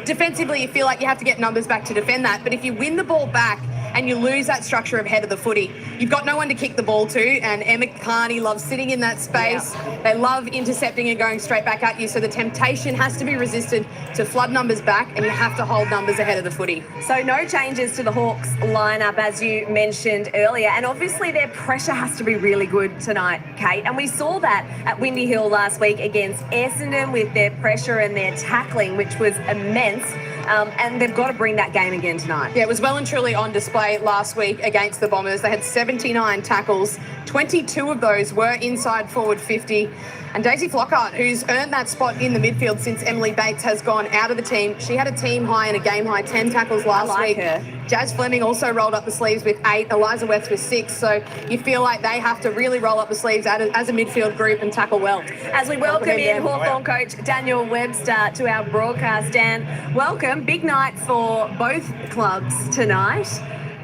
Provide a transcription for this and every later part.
defensively, you feel like you have to get numbers back to defend that. But if you win the ball back and you lose that structure of head of the footy, you've got no one to kick the ball to. And Emma Carney loves sitting in that space. Yeah. They love intercepting and going straight back at you. So the temptation has to be resisted to flood numbers back, and you have to hold numbers ahead of the footy. So no changes to the Hawks lineup, as you mentioned earlier. And obviously their pressure has to be really good tonight, Kate. And we saw that at Windy Hill last week against Essendon with their pressure and their tackling, which was immense. And they've got to bring that game again tonight. Yeah, it was well and truly on display last week against the Bombers. They had 79 tackles. 22 of those were inside forward 50. And Daisy Flockhart, who's earned that spot in the midfield since Emily Bates has gone out of the team, she had a team high and a game high 10 tackles last week. Her. Jazz Fleming also rolled up the sleeves with 8, Eliza West with 6. So you feel like they have to really roll up the sleeves as a midfield group and tackle well. As we welcome in Hawthorn coach Daniel Webster to our broadcast. Dan, welcome. Big night for both clubs tonight.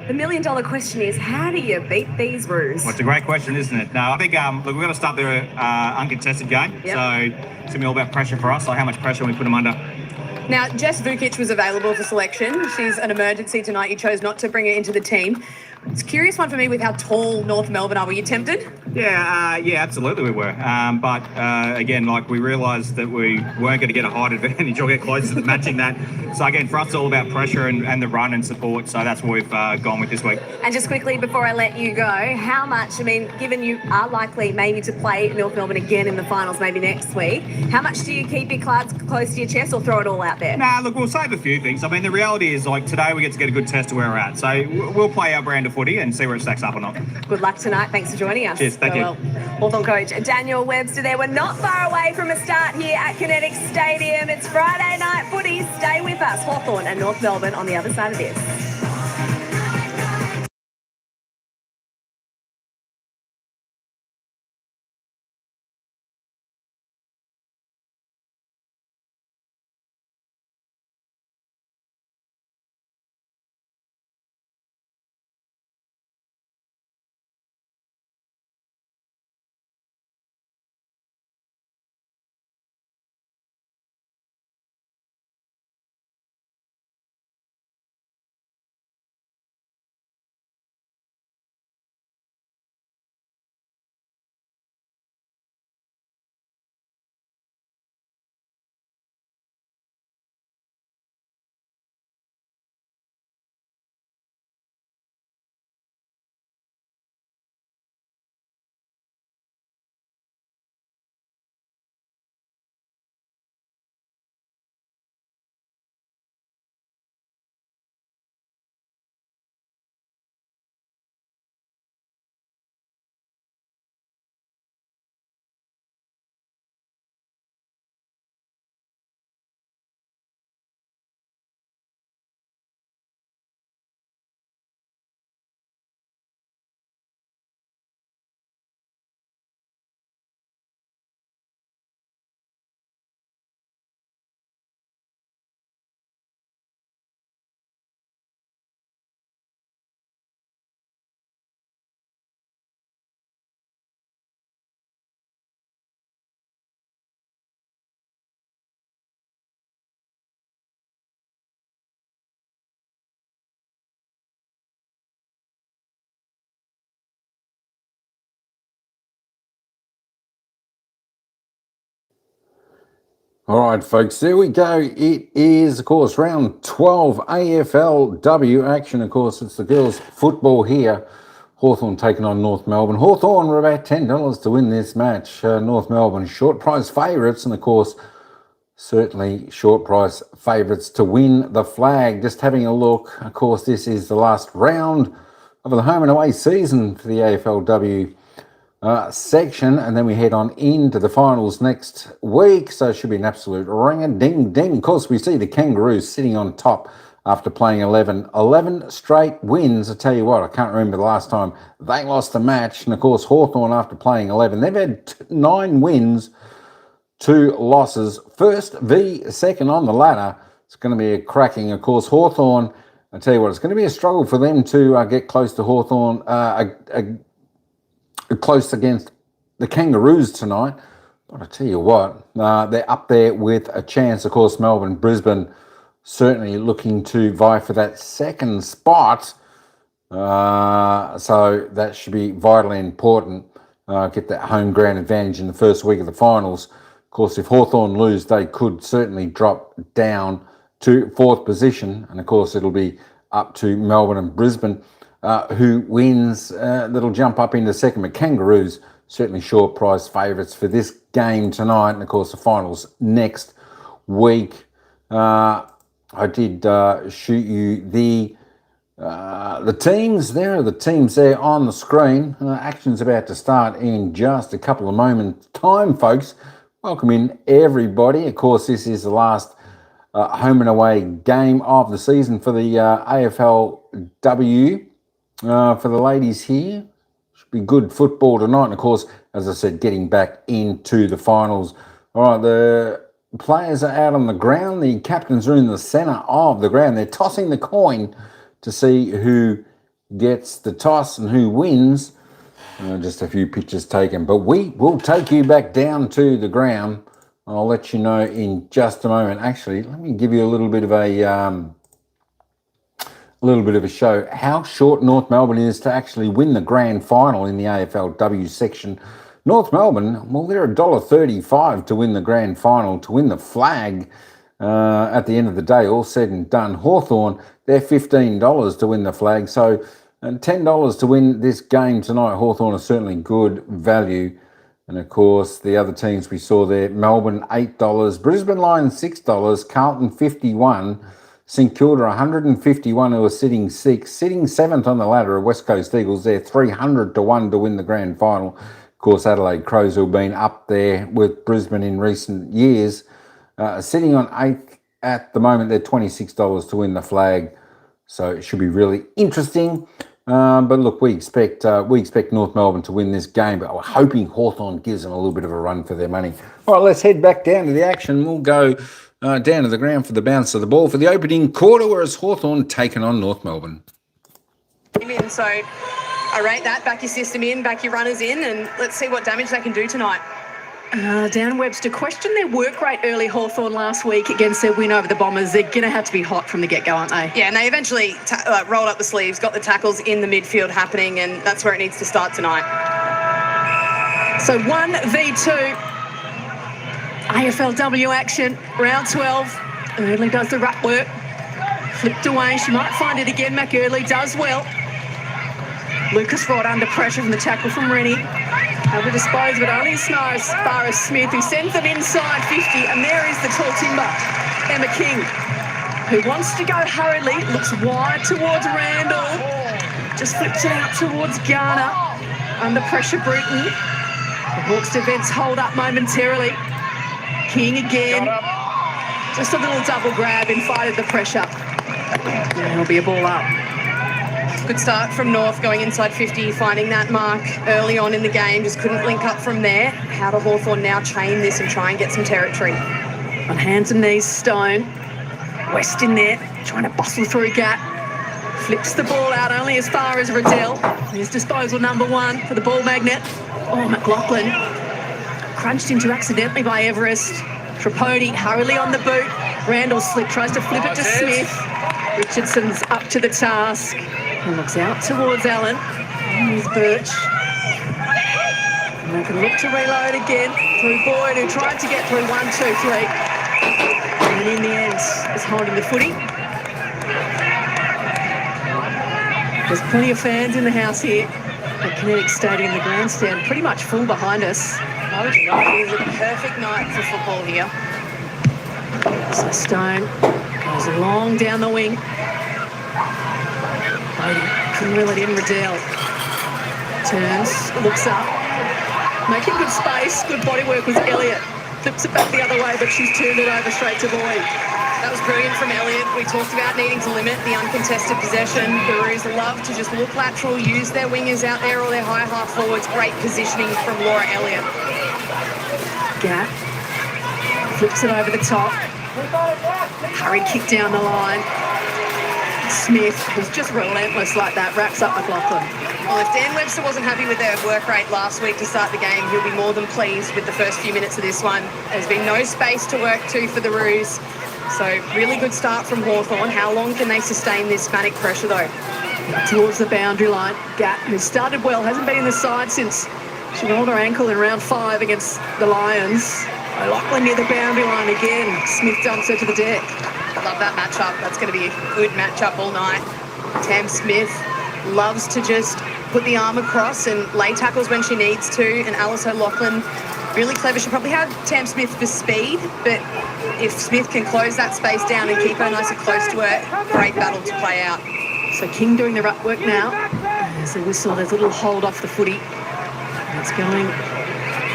The $1 million question is, how do you beat these Roos? Well, it's a great question, isn't it? No, I think, look, we're going to start the uncontested game. Yep. So it's going to be all about pressure for us, like how much pressure we put them under. Now, Jess Vukic was available for selection. She's an emergency tonight. You chose not to bring her into the team. It's a curious one for me with how tall North Melbourne are. Were you tempted? Yeah, absolutely we were. But again, like we realised that we weren't going to get a height advantage or get close to matching that. So again, for us, it's all about pressure and the run and support. So that's what we've gone with this week. And just quickly before I let you go, how much, I mean, given you are likely maybe to play North Melbourne again in the finals maybe next week, how much do you keep your cards close to your chest or throw it all out there? Nah, look, we'll save a few things. I mean, the reality is, like, today we get to get a good test of where we're at. So we'll play our brand of footy and see where it stacks up or not. Good luck tonight. Thanks for joining us. Cheers. Thank you. Hawthorn coach Daniel Webster there. We're not far away from a start here at Kinetic Stadium. It's Friday night footy. Stay with us. Hawthorn and North Melbourne on the other side of this. All right, folks, there we go. It is, of course, round 12 AFLW action. Of course, it's the girls' football here. Hawthorn taking on North Melbourne. Hawthorn were about $10 to win this match. North Melbourne short price favourites, and of course, certainly short price favourites to win the flag. Just having a look, of course, this is the last round of the home and away season for the AFLW section, and then we head on into the finals next week, so it should be an absolute ring-a-ding-ding. Of course, we see the Kangaroos sitting on top after playing 11 straight wins. I tell you what, I can't remember the last time they lost a match. And of course, Hawthorn, after playing 11, they've had 9 wins, 2 losses. First v second on the ladder. It's going to be a cracking. Of course, Hawthorn, I tell you what, it's going to be a struggle for them to get close to Hawthorn, close against the Kangaroos tonight. But I tell you what, they're up there with a chance. Of course, Melbourne, Brisbane, certainly looking to vie for that second spot. So that should be vitally important. Get that home ground advantage in the first week of the finals. Of course, if Hawthorn lose, they could certainly drop down to 4th position. And of course, it'll be up to Melbourne and Brisbane. Who wins, that'll jump up into second. But Kangaroos, certainly short price favourites for this game tonight. And of course, the finals next week. I did shoot you the teams. There are the teams there on the screen. Action's about to start in just a couple of moments' time, folks. Welcome in, everybody. Of course, this is the last home and away game of the season for the AFLW. For the ladies here, should be good football tonight. And of course, as I said, getting back into the finals. All right, the players are out on the ground. The captains are in the centre of the ground. They're tossing the coin to see who gets the toss and who wins. Just a few pictures taken, but we will take you back down to the ground. I'll let you know in just a moment. Actually, let me give you a little bit of a show how short North Melbourne is to actually win the grand final in the AFLW section. North Melbourne, well, they're $1.35 to win the grand final, to win the flag at the end of the day, all said and done. Hawthorn, they're $15 to win the flag. So $10 to win this game tonight. Hawthorn are certainly good value. And of course, the other teams we saw there, Melbourne $8, Brisbane Lions $6, Carlton $51, St Kilda $151, who are sitting 6th. Sitting 7th on the ladder are West Coast Eagles. They're 300 to 1 to win the grand final. Of course, Adelaide Crows, who have been up there with Brisbane in recent years, sitting on 8th at the moment. They're $26 to win the flag. So it should be really interesting. But look, we expect North Melbourne to win this game, but we're hoping Hawthorn gives them a little bit of a run for their money. All right, let's head back down to the action. We'll go down to the ground for the bounce of the ball for the opening quarter, whereas Hawthorn taking on North Melbourne. So I rate that. Back your system in, back your runners in, and let's see what damage they can do tonight. Dan Webster questioned their work rate early, Hawthorn, last week against their win over the Bombers. They're going to have to be hot from the get-go, aren't they? Yeah, and they eventually rolled up the sleeves, got the tackles in the midfield happening, and that's where it needs to start tonight. So 1v2 AFLW action, round 12. Early does the ruck work. Flipped away. She might find it again. McEarley does well. Lucas Rod under pressure from the tackle from Rennie. Able to dispose of it only as far as Smith, who sends them inside 50. And there is the tall timber, Emma King, who wants to go hurriedly. Looks wide towards Randall. Just flips it out towards Garner. Under pressure, Bruton. The Hawks defence hold up momentarily. King again. Just a little double grab and fighted the pressure. And it'll be a ball up. Good start from North, going inside 50, finding that mark early on in the game. Just couldn't link up from there. How do Hawthorn now chain this and try and get some territory? On hands and knees, Stone. West in there, trying to bustle through gap. Flips the ball out only as far as Riddell. Here's disposal number 1 for the ball magnet. Oh, McLaughlin. Crunched into accidentally by Everest. Tripodi hurriedly on the boot. Randall slip, tries to flip it to Smith. Richardson's up to the task. He looks out towards Allen. Here's Birch. And they can look to reload again through Boyd, who tried to get through 1, 2, 3. And in the end, is holding the footy. There's plenty of fans in the house here at Kinetic Stadium. The grandstand pretty much full behind us. Oh, it is a perfect night for football here. So Stone goes long down the wing. Couldn't reel it in, Riddell. Turns, looks up. Making good space, good body work was Elliott. Flips it back the other way, but she's turned it over straight to Boyd. That was brilliant from Elliott. We talked about needing to limit the uncontested possession. The Roos love to just look lateral, use their wingers out there or their high half forwards. Great positioning from Laura Elliott. Gap. Flips it over the top. Hurried kick down the line. Smith, who's just relentless like that, wraps up McLaughlin. Well, if Dan Webster wasn't happy with their work rate last week to start the game, he'll be more than pleased with the first few minutes of this one. There's been no space to work to for the Roos. So really good start from Hawthorn. How long can they sustain this manic pressure though? Towards the boundary line. Gat, who started well, hasn't been in the side since she rolled her ankle in round 5 against the Lions. O'Loughlin near the boundary line again. Smith dumps her to the deck. Love that matchup. That's going to be a good matchup all night. Tam Smith loves to just put the arm across and lay tackles when she needs to. And Alice O'Loughlin, really clever. She'll probably have Tam Smith for speed, but if Smith can close that space down and keep her nice and close to her, great battle to play out. So King doing the ruck work now. There's a whistle, there's a little hold off the footy. It's going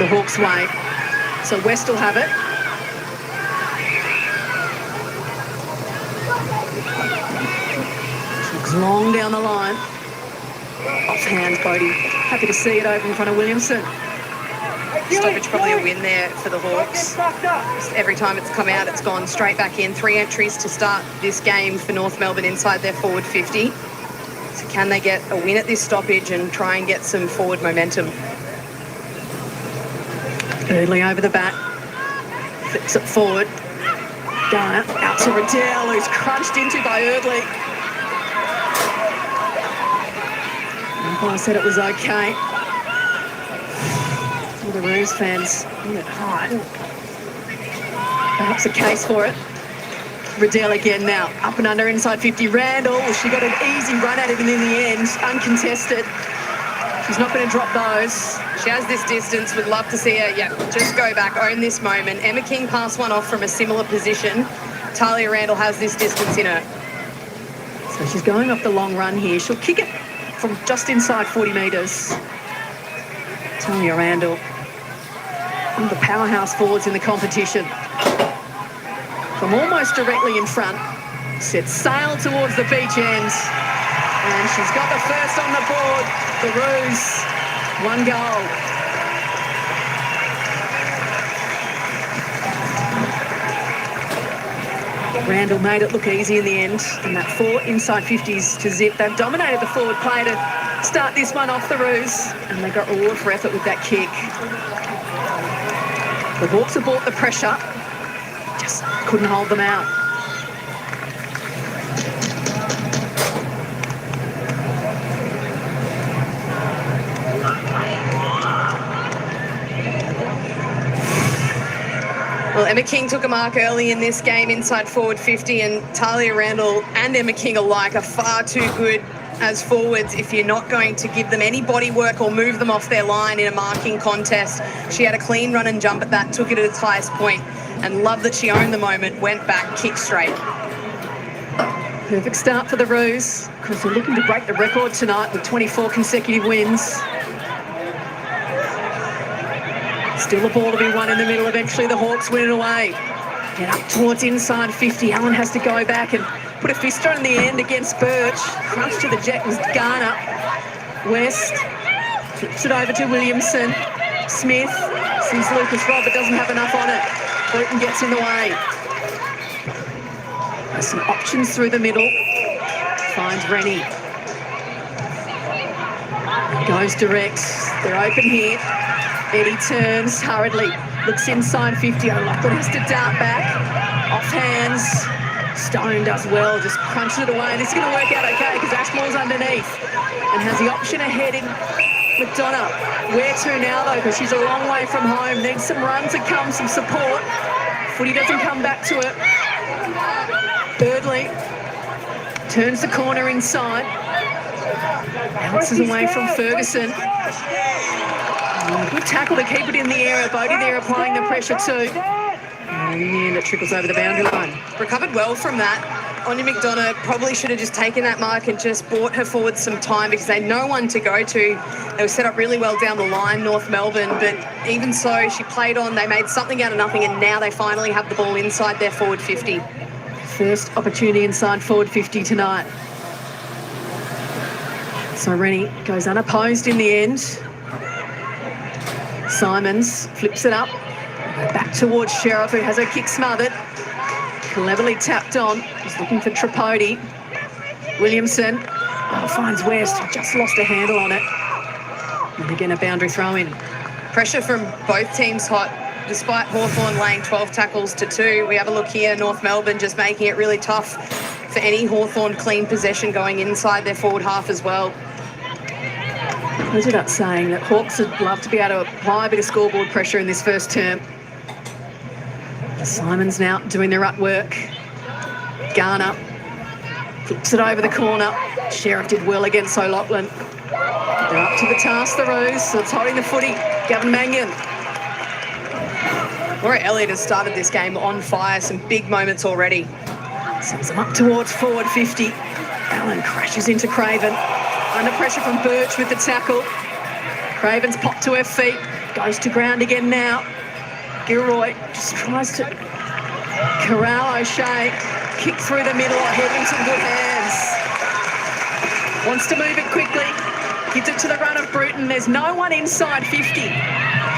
the Hawks' way. So West will have it. Looks long down the line. Off hands, Bodie. Happy to see it over in front of Williamson. Stoppage probably a win there for the Hawks. Just every time it's come out, it's gone straight back in. 3 entries to start this game for North Melbourne inside their forward 50. So can they get a win at this stoppage and try and get some forward momentum? Early over the bat. Flips it forward. Garner out to Riddell, who's crunched into by Erdley. Umpire said it was okay. All the Roos fans in it hard. Perhaps a case for it. Riddell again now, up and under inside 50. Randall, she got an easy run at it and in the end, uncontested. She's not going to drop those. She has this distance, would love to see her, just go back, own this moment. Emma King passed one off from a similar position. Talia Randall has this distance in her. So she's going off the long run here. She'll kick it from just inside 40 metres. Talia Randall, one of the powerhouse forwards in the competition. From almost directly in front, sets sail towards the beach end. And she's got the first on the board. The Roos, 1 goal. Randall made it look easy in the end. And that 4 inside 50s to zip. They've dominated the forward play to start this one off the Roos. And they got reward for effort with that kick. The Hawks have bought the pressure. Just couldn't hold them out. Well, Emma King took a mark early in this game inside forward 50, and Talia Randall and Emma King alike are far too good as forwards if you're not going to give them any body work or move them off their line in a marking contest. She had a clean run and jump at that, took it at its highest point, and loved that she owned the moment, went back, kicked straight. Perfect start for the Roos, because they're looking to break the record tonight with 24 consecutive wins. Still a ball to be won in the middle. Eventually the Hawks win it away. Get up towards inside 50. Allen has to go back and put a fist on in the end against Birch. Crunch to the jet was Garner. West flips it over to Williamson. Smith sees Lucas Robb, but doesn't have enough on it. Bruton gets in the way. There's some options through the middle. Finds Rennie. Goes direct. They're open here. Eddie turns hurriedly, looks inside 50. O'Loughlin has to dart back, off hands. Stone does well, just crunches it away. And this is going to work out okay because Ashmore's underneath and has the option ahead in McDonough. Where to now though, because she's a long way from home. Needs some run to come, some support. Footy doesn't come back to it. Birdley turns the corner inside. Bounces away from Ferguson. Good tackle to keep it in the air. Bodie there applying the pressure too. And in the end it trickles over the boundary line. Recovered well from that. Anya McDonough probably should have just taken that mark and just bought her forward some time because they had no one to go to. They were set up really well down the line, North Melbourne, but even so, she played on. They made something out of nothing, and now they finally have the ball inside their forward 50. First opportunity inside forward 50 tonight. So Rennie goes unopposed in the end. Simons flips it up. Back towards Sheriff, who has her kick smothered. Cleverly tapped on. He's looking for Tripodi. Williamson finds West. Just lost a handle on it. And again, a boundary throw in. Pressure from both teams hot. despite Hawthorn laying 12 tackles to 2. We have a look here, North Melbourne just making it really tough for any Hawthorn clean possession going inside their forward half as well. I ended up saying that Hawks would love to be able to apply a bit of scoreboard pressure in this first term. Simon's now doing the rut work. Garner flips it over the corner. Sheriff did well against O'Loughlin. They're up to the task, the Roos. So it's holding the footy. Gavin Mangan. Laura Elliott has started this game on fire. Some big moments already. Sends them up towards forward 50. Allen crashes into Craven. Under pressure from Birch with the tackle. Craven's popped to her feet. Goes to ground again now. Gilroy just tries to corral O'Shea. Kick through the middle. Hetherington, good hands. Wants to move it quickly. Gives it to the run of Bruton. There's no one inside 50.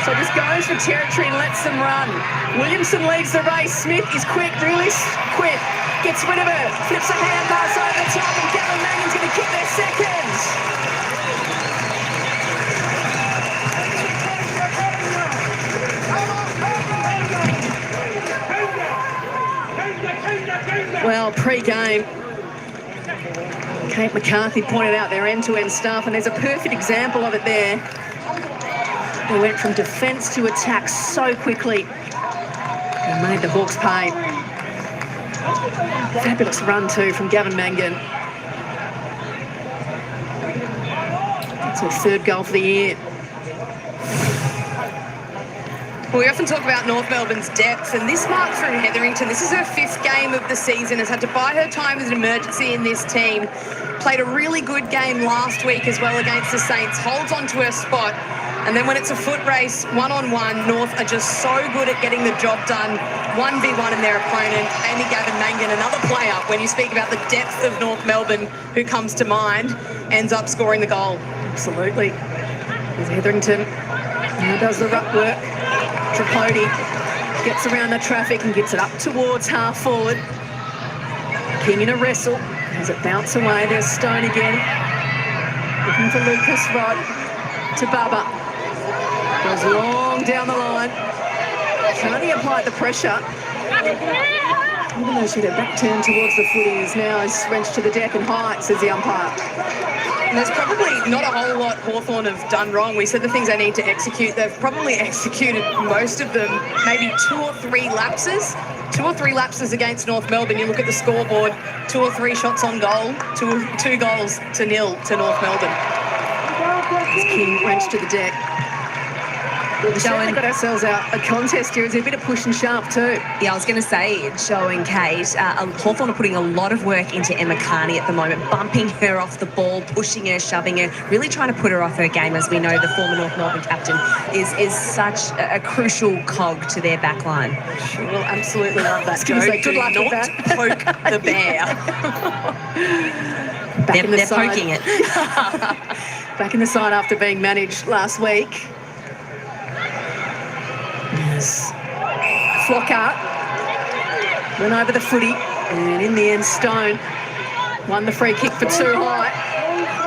So just goes for territory and lets them run. Williamson leads the race. Smith is quick, really quick. Gets rid of her. Flips a hand pass over the top, and Gavin Mangan's going to kick their seconds. Well, pre-game, Kate McCarthy pointed out their end-to-end stuff, and there's a perfect example of it there. They went from defence to attack so quickly and made the Hawks pay. Fabulous run too from Gavin Mangan. That's her third goal for the year. Well, we often talk about North Melbourne's depth, and this mark through Hetherington, this is her 5th game of the season, has had to buy her time as an emergency in this team. Played a really good game last week as well against the Saints, holds on to her spot, and then when it's a foot race, one-on-one, North are just so good at getting the job done, 1v1 in their opponent. Amy Gavin Mangan, another player, when you speak about the depth of North Melbourne, who comes to mind, ends up scoring the goal. Absolutely. There's Hetherington, now does the ruck work. Tripodi gets around the traffic and gets it up towards half forward. King in a wrestle. As it bounce away, there's Stone again. Looking for Lucas Rod to Bubba. Goes long down the line. Can't he apply the pressure? Even though she had her back turned towards the footy, is now wrenched to the deck and height, says the umpire. And there's probably not a whole lot Hawthorn have done wrong. We said the things they need to execute. They've probably executed most of them, maybe 2 or 3 lapses. 2 or 3 lapses against North Melbourne. You look at the scoreboard, 2 or 3 shots on goal, 2 goals to 0 to North Melbourne. As King wrenched to the deck. We've got ourselves out a contest here. It's a bit of push and sharp too. Yeah, I was going to say, Joe and Kate, Hawthorn are putting a lot of work into Emma Carney at the moment, bumping her off the ball, pushing her, shoving her, really trying to put her off her game. As we know, the former North Melbourne captain is such a crucial cog to their back line. She will absolutely love that. Good luck with that. Poke the bear. They're poking it. Back in the side after being managed last week. Yes. Flockhart went over the footy, and in the end, Stone won the free kick for too high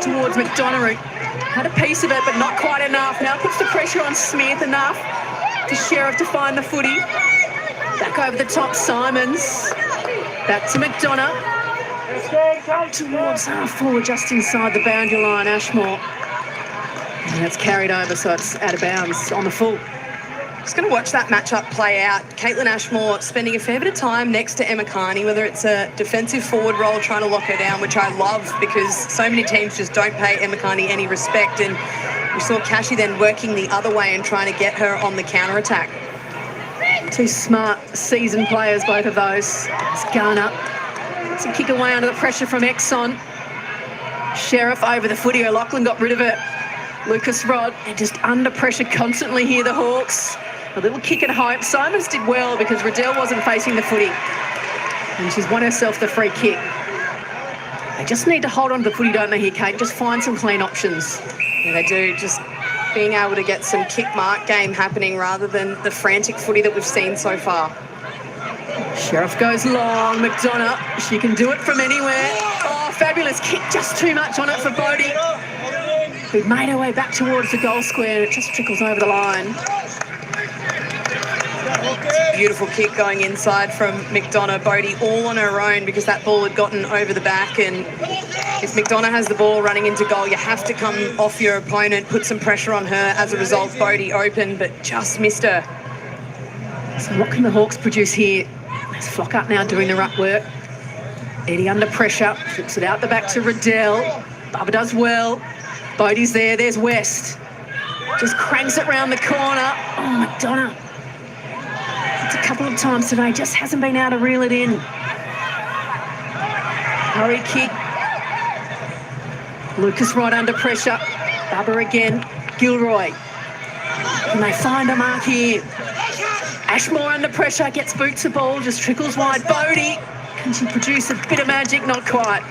towards McDonough. Had a piece of it, but not quite enough. Now puts the pressure on Smith enough for Sheriff to find the footy. Back over the top, Simons. Back to McDonough. Towards half forward, just inside the boundary line, Ashmore. And it's carried over, so it's out of bounds on the full. Just going to watch that matchup play out. Caitlin Ashmore spending a fair bit of time next to Emma Carney, whether it's a defensive forward role trying to lock her down, which I love because so many teams just don't pay Emma Carney any respect. And we saw Cashy then working the other way and trying to get her on the counter-attack. 2 smart, seasoned players, both of those. It's Garner. It's a kick away under the pressure from Exxon. Sheriff over the footy. O'Loughlin got rid of it. Lucas Rod, and just under pressure constantly here, the Hawks. A little kick at home. Simons did well because Riddell wasn't facing the footy. And she's won herself the free kick. They just need to hold on to the footy, don't they, here, Kate? Just find some clean options. Yeah, they do. Just being able to get some kick mark game happening rather than the frantic footy that we've seen so far. Sheriff goes long. McDonough, she can do it from anywhere. Oh, fabulous kick. Just too much on it for Bodie, who made her way back towards the goal square, and it just trickles over the line. beautiful kick going inside from McDonough. Bodie all on her own because that ball had gotten over the back, and if McDonough has the ball running into goal, you have to come off your opponent, put some pressure on her. As a result, Bodie open, but just missed her. So what can the Hawks produce here? There's Flockhart now doing the ruck work. Eddie under pressure, flips it out the back to Riddell. Bubba does well. Bodie's there, there's West. Just cranks it round the corner. Oh, McDonough. It's a couple of times today, just hasn't been able to reel it in. Hurry kick. Lucas right under pressure. Bubba again. Gilroy. Can they find a mark here? Ashmore under pressure, gets boots the ball, just trickles wide. Bodie, can she produce a bit of magic? Not quite.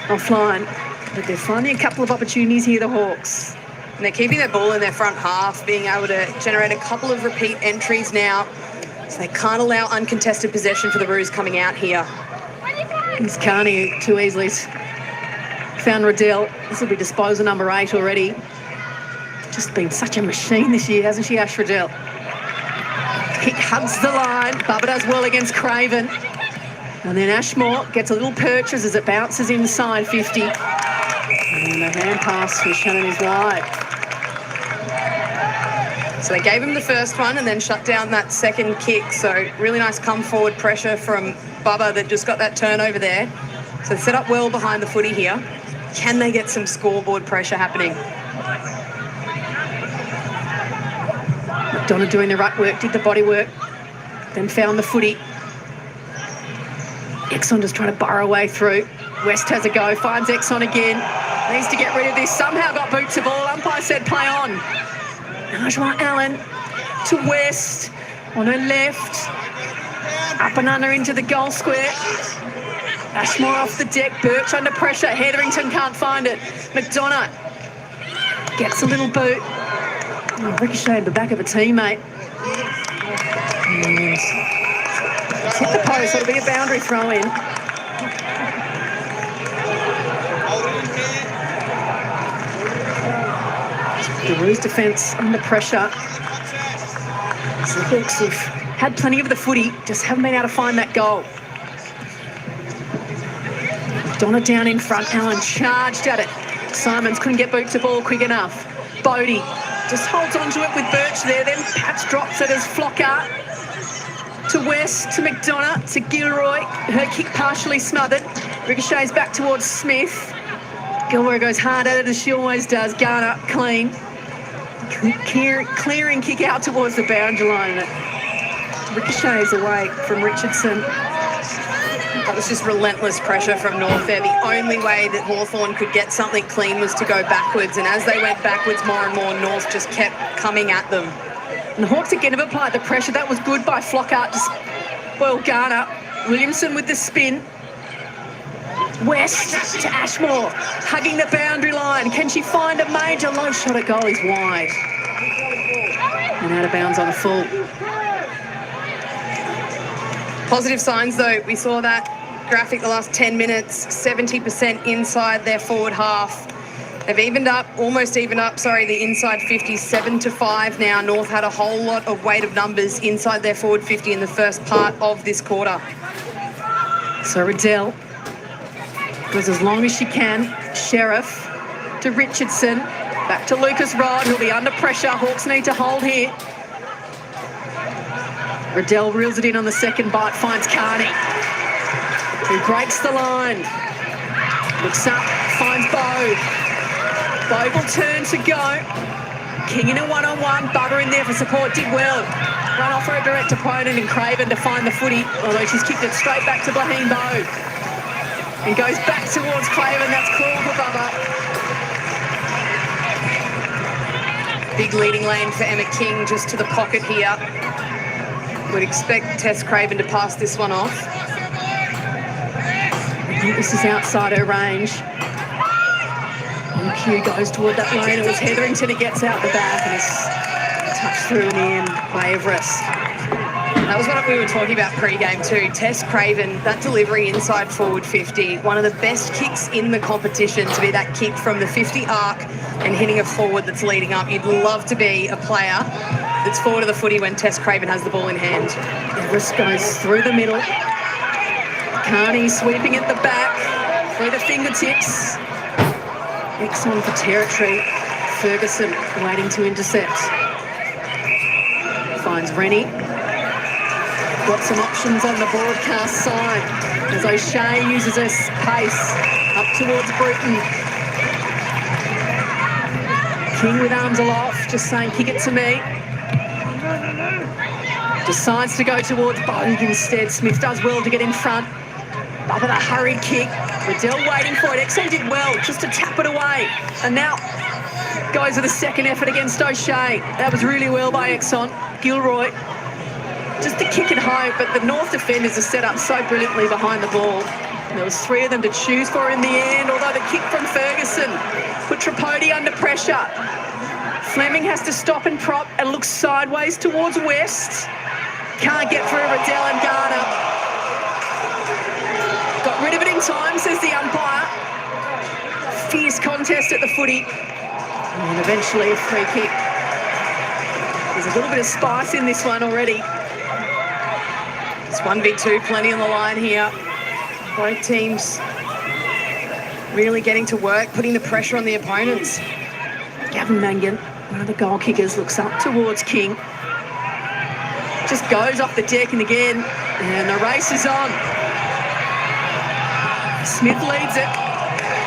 Offline. But they're finding a couple of opportunities here, the Hawks. And they're keeping their ball in their front half, being able to generate a couple of repeat entries now. So they can't allow uncontested possession for the Roos coming out here. It's Carney too easily found Riddell. This will be disposal number 8 already. Just been such a machine this year, hasn't she, Ash Riddell? Kick hugs the line. Bubba does well against Craven. And then Ashmore gets a little purchase as it bounces inside 50. And the hand pass for Shannon is wide. So they gave him the first one and then shut down that second kick. So really nice come forward pressure from Bubba that just got that turnover there. So set up well behind the footy here. Can they get some scoreboard pressure happening? McDonough doing the ruck work, did the body work, then found the footy. Exxon just trying to burrow away through. West has a go, finds Exxon again. Needs to get rid of this. Somehow got boots the ball. Umpire said play on. Najwa Allen to West on her left. Up and under into the goal square. Ashmore off the deck. Birch under pressure. Hetherington can't find it. McDonough gets a little boot. Oh, ricocheted the back of a teammate. And it's hit the post. It'll be a boundary throw in. The Roos defence under pressure. So the Hawks have had plenty of the footy, just haven't been able to find that goal. Donna down in front, Allen charged at it. Simons couldn't get boots the ball quick enough. Bodie just holds onto it with Birch there, then Pats drops it as Flockhart to West, to McDonough, to Gilroy. Her kick partially smothered. Ricochets back towards Smith. Gilroy goes hard at it as she always does. Garner clean. Clearing kick out towards the boundary line. Ricochets away from Richardson. That was just relentless pressure from North there. The only way that Hawthorn could get something clean was to go backwards, and as they went backwards more and more, North just kept coming at them. And the Hawks again have applied the pressure. That was good by Flockhart to spoil Garner. Williamson with the spin. West to Ashmore, hugging the boundary line. Can she find a major low shot at goal? He's wide. And out of bounds on full. Positive signs though. We saw that graphic the last 10 minutes, 70% inside their forward half. They've evened up, almost evened up, the inside 50, 7-5 now. North had a whole lot of weight of numbers inside their forward 50 in the first part of this quarter. So Riddell goes as long as she can. Sheriff to Richardson. Back to Lucas Rod, who'll be under pressure. Hawks need to hold here. Riddell reels it in on the second bite, finds Carney, who breaks the line. Looks up, finds Bo. Bo will turn to go. King in a one-on-one, Bubba in there for support, did well. Run off her direct opponent and Craven to find the footy, although she's kicked it straight back to Blaine Bo. And goes back towards Craven, that's cruel for Bubba. Big leading lane for Emma King just to the pocket here. Would expect Tess Craven to pass this one off. I think this is outside her range. And Q goes toward that lane. It was Hetherington who gets out the back and is touched through in the end by Everest. That was what we were talking about pre-game too. Tess Craven, that delivery inside forward 50, one of the best kicks in the competition to be that kick from the 50 arc and hitting a forward that's leading up. You'd love to be a player that's forward of the footy when Tess Craven has the ball in hand. Everest goes through the middle. Carney sweeping at the back, through the fingertips. Exxon for territory. Ferguson waiting to intercept. Finds Rennie. Got some options on the broadcast side as O'Shea uses her pace up towards Bruton. King with arms aloft, just saying, kick it to me. Decides to go towards Bogue instead. Smith does well to get in front. Up with a hurried kick. Riddell waiting for it. Exxon did well just to tap it away. And now goes with a second effort against O'Shea. That was really well by Exxon. Gilroy just to kick it home, but the North defenders are set up so brilliantly behind the ball. And there was 3 of them to choose for in the end, although the kick from Ferguson put Tripodi under pressure. Fleming has to stop and prop and look sideways towards West. Can't get through Riddell and Garner. Got rid of it in time, says the umpire. Fierce contest at the footy. And eventually a free kick. There's a little bit of spice in this one already. It's 1v2, plenty on the line here. Both teams really getting to work, putting the pressure on the opponents. Gavin Mangan, one of the goal kickers, looks up towards King. Just goes off the deck and again, and the race is on. Smith leads it.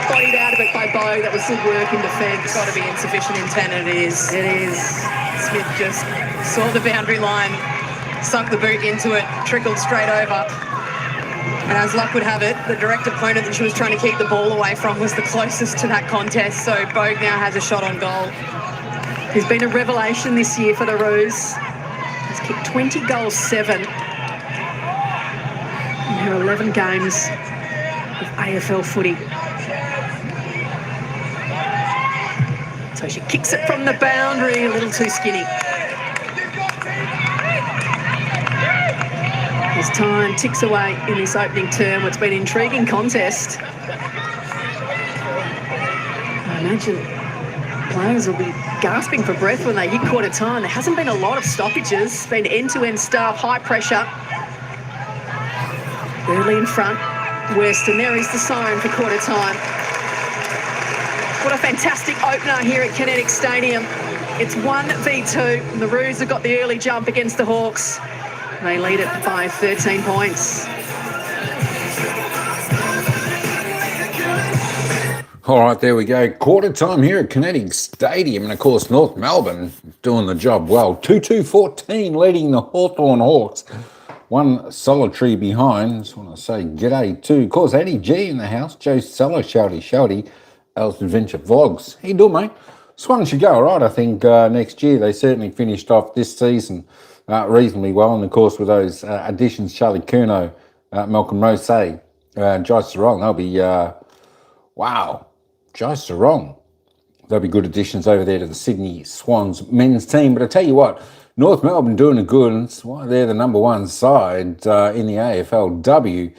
Bodied out of it by Bogue. That was good work in defence. It's got to be insufficient intent, and it is. It is. Smith just saw the boundary line, sunk the boot into it, trickled straight over. And as luck would have it, the direct opponent that she was trying to keep the ball away from was the closest to that contest, so Bogue now has a shot on goal. He's been a revelation this year for the Roos. He's kicked 20 goals, 7 in her 11 games of AFL footy. So she kicks it from the boundary, a little too skinny. As time ticks away in this opening term, it's been an intriguing contest. I imagine players will be gasping for breath when they hit quarter time. There hasn't been a lot of stoppages. It's been end-to-end stuff, high pressure. Early in front, West, and there is the siren for quarter time. What a fantastic opener here at Kinetic Stadium. It's 1v2, and the Roos have got the early jump against the Hawks. They lead it by 13 points. All right, there we go. Quarter time here at Kinetic Stadium. And, of course, North Melbourne doing the job well. 2-2-14 leading the Hawthorn Hawks. One solitary behind. Just want to say g'day to, of course, Eddie G in the house. Joe Seller, shouty. Al's Adventure Vlogs. How you doing, mate? Swan should go all right, I think, next year. They certainly finished off this season reasonably well. And, of course, with those additions, Charlie Curnow, Malcolm Rose, Joyce Sarong, they'll be, wow, Joyce Sarong. They'll be good additions over there to the Sydney Swans men's team. But I tell you what, North Melbourne doing it good. And it's why they're the number 1 side in the AFLW.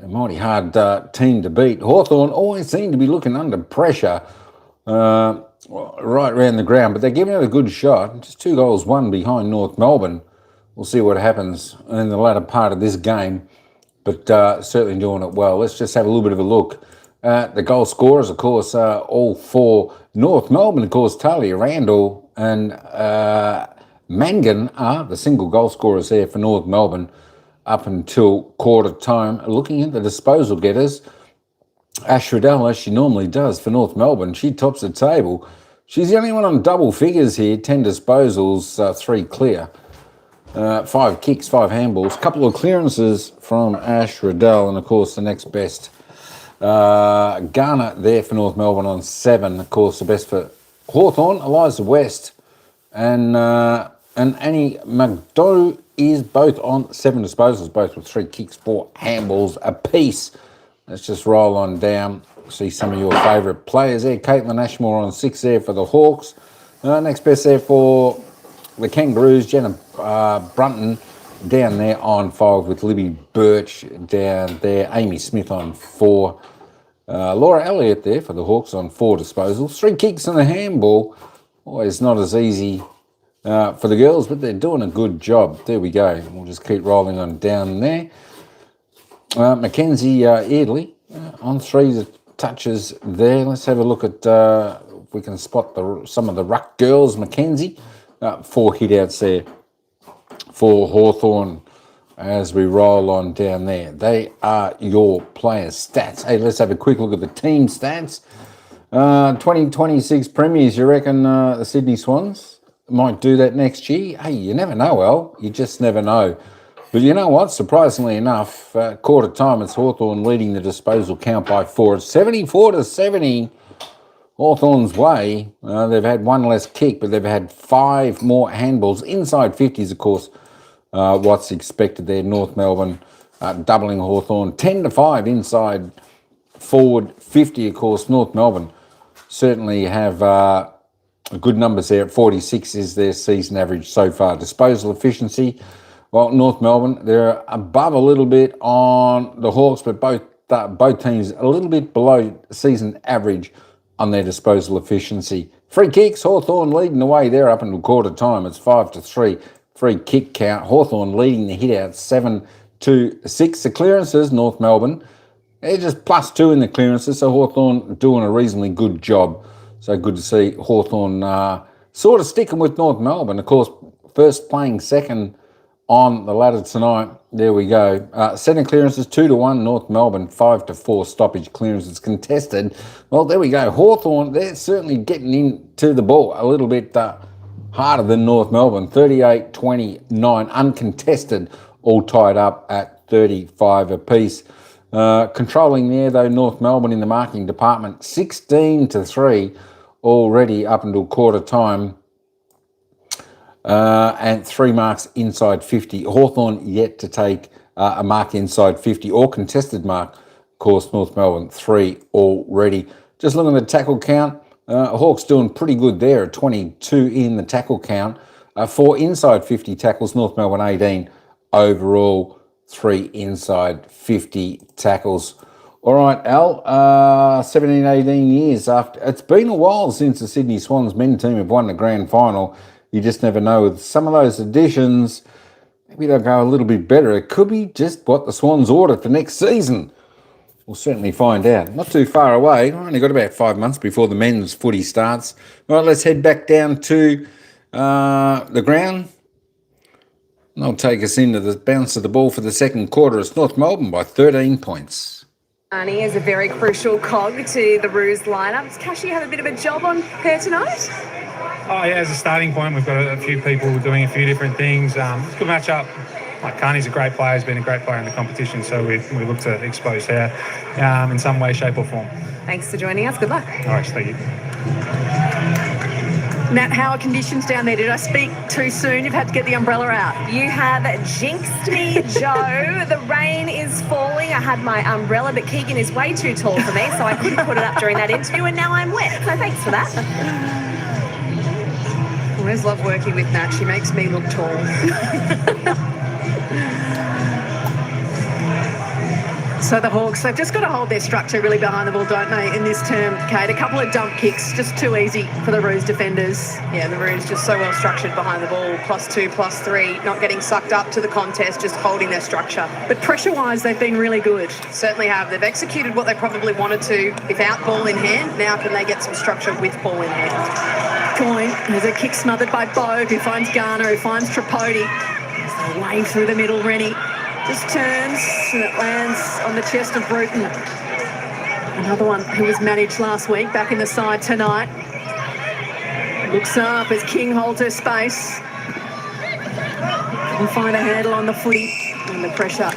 A mighty hard team to beat. Hawthorn always seem to be looking under pressure right around the ground, but they're giving it a good shot. Just 2 goals, 1 behind North Melbourne. We'll see what happens in the latter part of this game, but certainly doing it well. Let's just have a little bit of a look at the goal scorers. Of course, all for North Melbourne. Of course, Talia Randall and Mangan are the single goal scorers there for North Melbourne up until quarter time. Looking at the disposal getters, Ash Riddell, as she normally does for North Melbourne, she tops the table. She's the only one on double figures here, 10 disposals, 3 clear. 5 kicks, 5 handballs, a couple of clearances from Ash Riddell, and of course the next best, Garner there for North Melbourne on 7. Of course the best for Hawthorn, Eliza West, and Annie McDough is both on 7 disposals, both with 3 kicks, 4 handballs apiece. Let's just roll on down. See some of your favourite players there. Caitlin Ashmore on 6 there for the Hawks. Next best there for the Kangaroos, Jenna Brunton down there on 5 with Libby Birch down there. Amy Smith on 4. Laura Elliott there for the Hawks on 4 disposals. 3 kicks and a handball. Always not as easy for the girls, but they're doing a good job. There we go. We'll just keep rolling on down there. Mackenzie Eardley on 3 touches there. Let's have a look at if we can spot some of the ruck girls. Mackenzie, 4 hit-outs there for Hawthorn as we roll on down there. They are your players' stats. Hey, let's have a quick look at the team stats. 2026 premiers, you reckon the Sydney Swans might do that next year? Hey, you never know, Al. You just never know. But you know what? Surprisingly enough, quarter time, it's Hawthorn leading the disposal count by 4. It's 74-70 Hawthorn's way. They've had 1 less kick, but they've had 5 more handballs. Inside 50s, of course, what's expected there. North Melbourne doubling Hawthorn. 10-5 inside forward 50, of course. North Melbourne certainly have good numbers there. At 46 is their season average so far. Disposal efficiency, well, North Melbourne, they're above a little bit on the Hawks, but both teams a little bit below season average on their disposal efficiency. Free kicks, Hawthorn leading the way there up until quarter time. It's 5-3 free kick count. Hawthorn leading the hit-outs 7-6. The clearances, North Melbourne, they're just +2 in the clearances, so Hawthorn doing a reasonably good job. So good to see Hawthorn sort of sticking with North Melbourne. Of course, first playing second on the ladder tonight. There we go. Centre clearances 2-1 North Melbourne, 5-4 stoppage clearances contested. Well, there we go. Hawthorn, they're certainly getting into the ball a little bit harder than North Melbourne. 38-29 uncontested, all tied up at 35 apiece. Controlling there though, North Melbourne in the marking department, 16-3 already up until quarter time. And 3 marks inside 50. Hawthorn yet to take a mark inside 50 or contested mark. Of course, North Melbourne 3 already. Just looking at the tackle count, Hawks doing pretty good there at 22 in the tackle count. 4 inside 50 tackles, North Melbourne 18 overall, 3 inside 50 tackles. All right, Al, 17, 18 years after. It's been a while since the Sydney Swans men team have won the grand final. You just never know. With some of those additions, maybe they'll go a little bit better. It could be just what the Swans order for next season. We'll certainly find out. Not too far away. We've only got about 5 months before the men's footy starts. All right, let's head back down to the ground. And they'll take us into the bounce of the ball for the second quarter. It's North Melbourne by 13 points. Arnie is a very crucial cog to the Roos lineup. Does Cashy have a bit of a job on her tonight? Oh, yeah, as a starting point, we've got a few people doing a few different things. It's a good matchup. Like, Carney's a great player, has been a great player in the competition, so we look to expose her in some way, shape or form. Thanks for joining us. Good luck. All right, thank you. Matt, how are conditions down there? Did I speak too soon? You've had to get the umbrella out. You have jinxed me, Joe. The rain is falling. I had my umbrella, but Keegan is way too tall for me, so I couldn't put it up during that interview, and now I'm wet. So thanks for that. I always love working with Nat. She makes me look tall. So the Hawks, they've just got to hold their structure really behind the ball, don't they, in this term, Kate? A couple of dump kicks, just too easy for the Roos defenders. Yeah, the Roos just so well structured behind the ball. +2, +3, not getting sucked up to the contest, just holding their structure. But pressure-wise, they've been really good. Certainly have. They've executed what they probably wanted to without ball in hand. Now can they get some structure with ball in hand? Coin, there's a kick smothered by Bo, who finds Garner, who finds Tripodi. There's a wave through the middle, Rennie. Just turns and it lands on the chest of Bruton. Another one who was managed last week, back in the side tonight. Looks up as King holds her space. Couldn't find a handle on the footy and the pressure.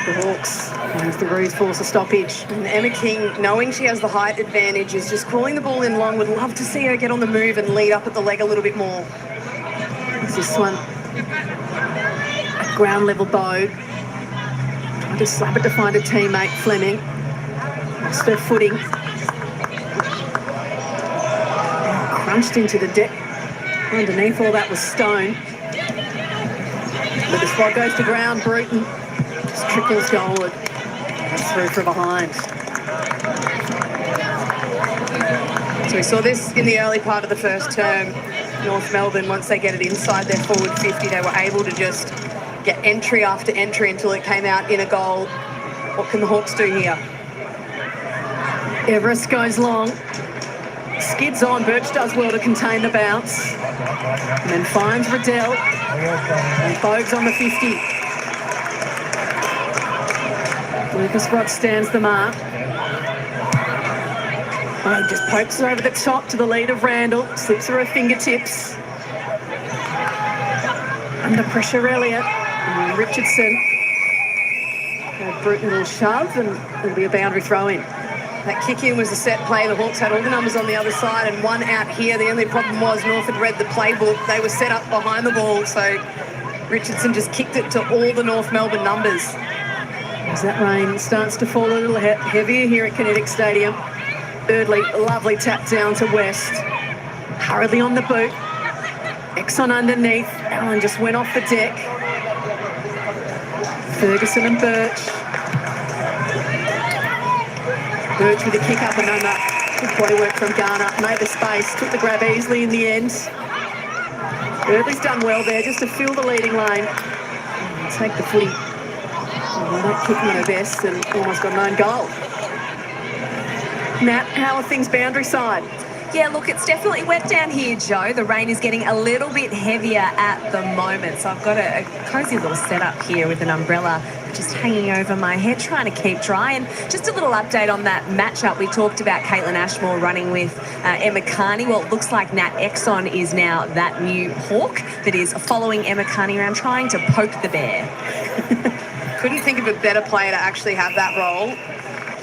The Hawks, as the Roos force a stoppage. And Emma King, knowing she has the height advantage, is just calling the ball in long. Would love to see her get on the move and lead up at the leg a little bit more. There's this one. A ground level Bow. Trying to slap it to find a teammate, Fleming. Lost her footing. Crunched into the deck. Underneath all that was Stone. But it's Rod goes to ground. Bruton just trickles goalward. That's through from behind. So we saw this in the early part of the first term. North Melbourne, once they get it inside their forward 50, they were able to just get entry after entry until it came out in a goal. What can the Hawks do here? Everest goes long. Skids on. Birch does well to contain the bounce. And then finds Riddell. And Bogues on the 50. Lucas Rod stands the mark. Bogue just pokes her over the top to the lead of Randall. Slips her fingertips. Under pressure, Elliott. And Richardson. A brutal little shove, and it'll be a boundary throw in. That kick in was a set play. The Hawks had all the numbers on the other side and one out here. The only problem was North had read the playbook. They were set up behind the ball, so Richardson just kicked it to all the North Melbourne numbers. As that rain starts to fall a little heavier here at Kinetic Stadium. Eardley, lovely tap down to West. Hurriedly on the boot. Exxon underneath. Allen just went off the deck. Ferguson and Birch. Birch with a kick up and under. Good body work from Garner. Made the space. Took the grab easily in the end. Eardley's done well there just to fill the leading lane. And take the footy. Well, that kick on her best and almost got an own goal. Matt, how are things boundary side? Yeah, look, it's definitely wet down here, Joe. The rain is getting a little bit heavier at the moment. So I've got a cosy little setup here with an umbrella just hanging over my head, trying to keep dry. And just a little update on that matchup. We talked about Caitlin Ashmore running with Emma Carney. Well, it looks like Nat Exxon is now that new hawk that is following Emma Carney around, trying to poke the bear. Couldn't think of a better player to actually have that role.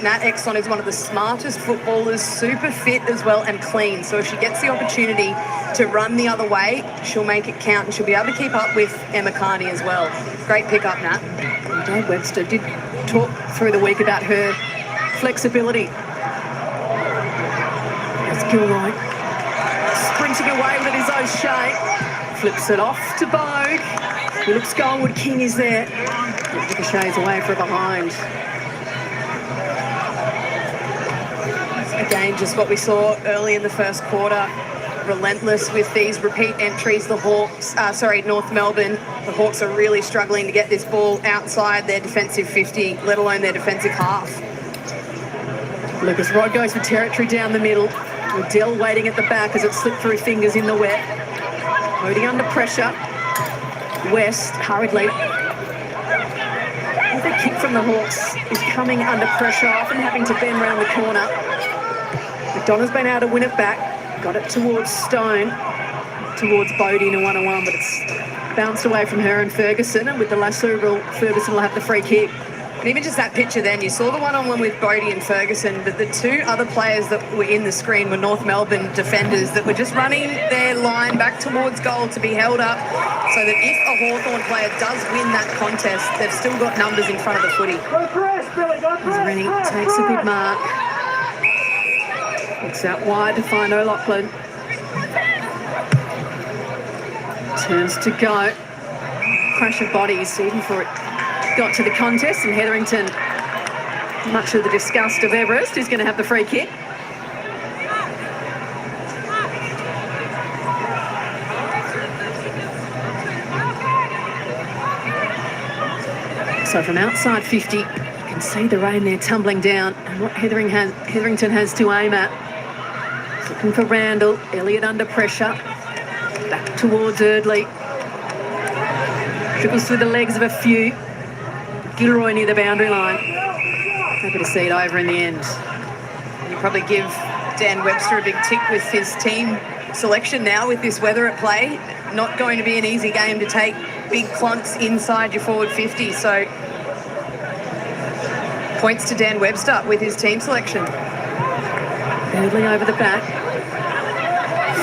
Nat Exxon is one of the smartest footballers, super fit as well and clean. So if she gets the opportunity to run the other way, she'll make it count and she'll be able to keep up with Emma Carney as well. Great pick-up, Nat. And Dave Webster did talk through the week about her flexibility. There's Gilroy sprinting away with his own shape. Flips it off to Bogue. He looks goalward. King is there. Ricochets away from behind. Again, just what we saw early in the first quarter. Relentless with these repeat entries. The Hawks, North Melbourne. The Hawks are really struggling to get this ball outside their defensive 50, let alone their defensive half. Lucas Rod goes for territory down the middle. Riddell waiting at the back as it slipped through fingers in the wet. Holding under pressure. West hurriedly. The kick from the Hawks is coming under pressure, often having to bend round the corner. McDonough's been able to win it back. Got it towards Stone, towards Bodie in a one-on-one, but it's bounced away from her and Ferguson. And with the lasso rule, Ferguson will have the free kick. And even just that picture then, you saw the one-on-one with Bodie and Ferguson, but the two other players that were in the screen were North Melbourne defenders that were just running their line back towards goal to be held up so that if a Hawthorn player does win that contest, they've still got numbers in front of the footy. As Rennie takes a good mark. Looks out wide to find O'Loughlin. Turns to go. Crash of bodies even before it got to the contest, and Hetherington, much of the disgust of Everest, is going to have the free kick. So from outside 50, you can see the rain there tumbling down, and what Hetherington has to aim at. Looking for Randall. Elliott under pressure. Back towards Eardley. Dribbles through the legs of a few. Gilroy near the boundary line. Happy to see it over in the end. You probably give Dan Webster a big tick with his team selection now with this weather at play. Not going to be an easy game to take big clunks inside your forward 50. So points to Dan Webster with his team selection. Eardley over the back.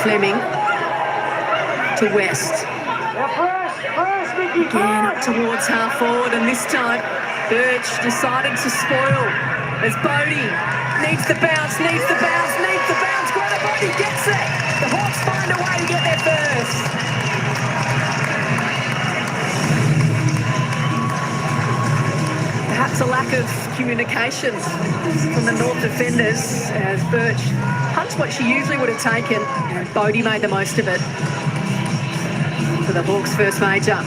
Fleming to West. Again up towards half forward, and this time Birch decided to spoil as Bodie needs the bounce. Greta Bodie gets it. The Hawks find a way to get there first. a lack of communication from the North defenders as Birch punched what she usually would have taken, and Bodie made the most of it for the Hawks' first major.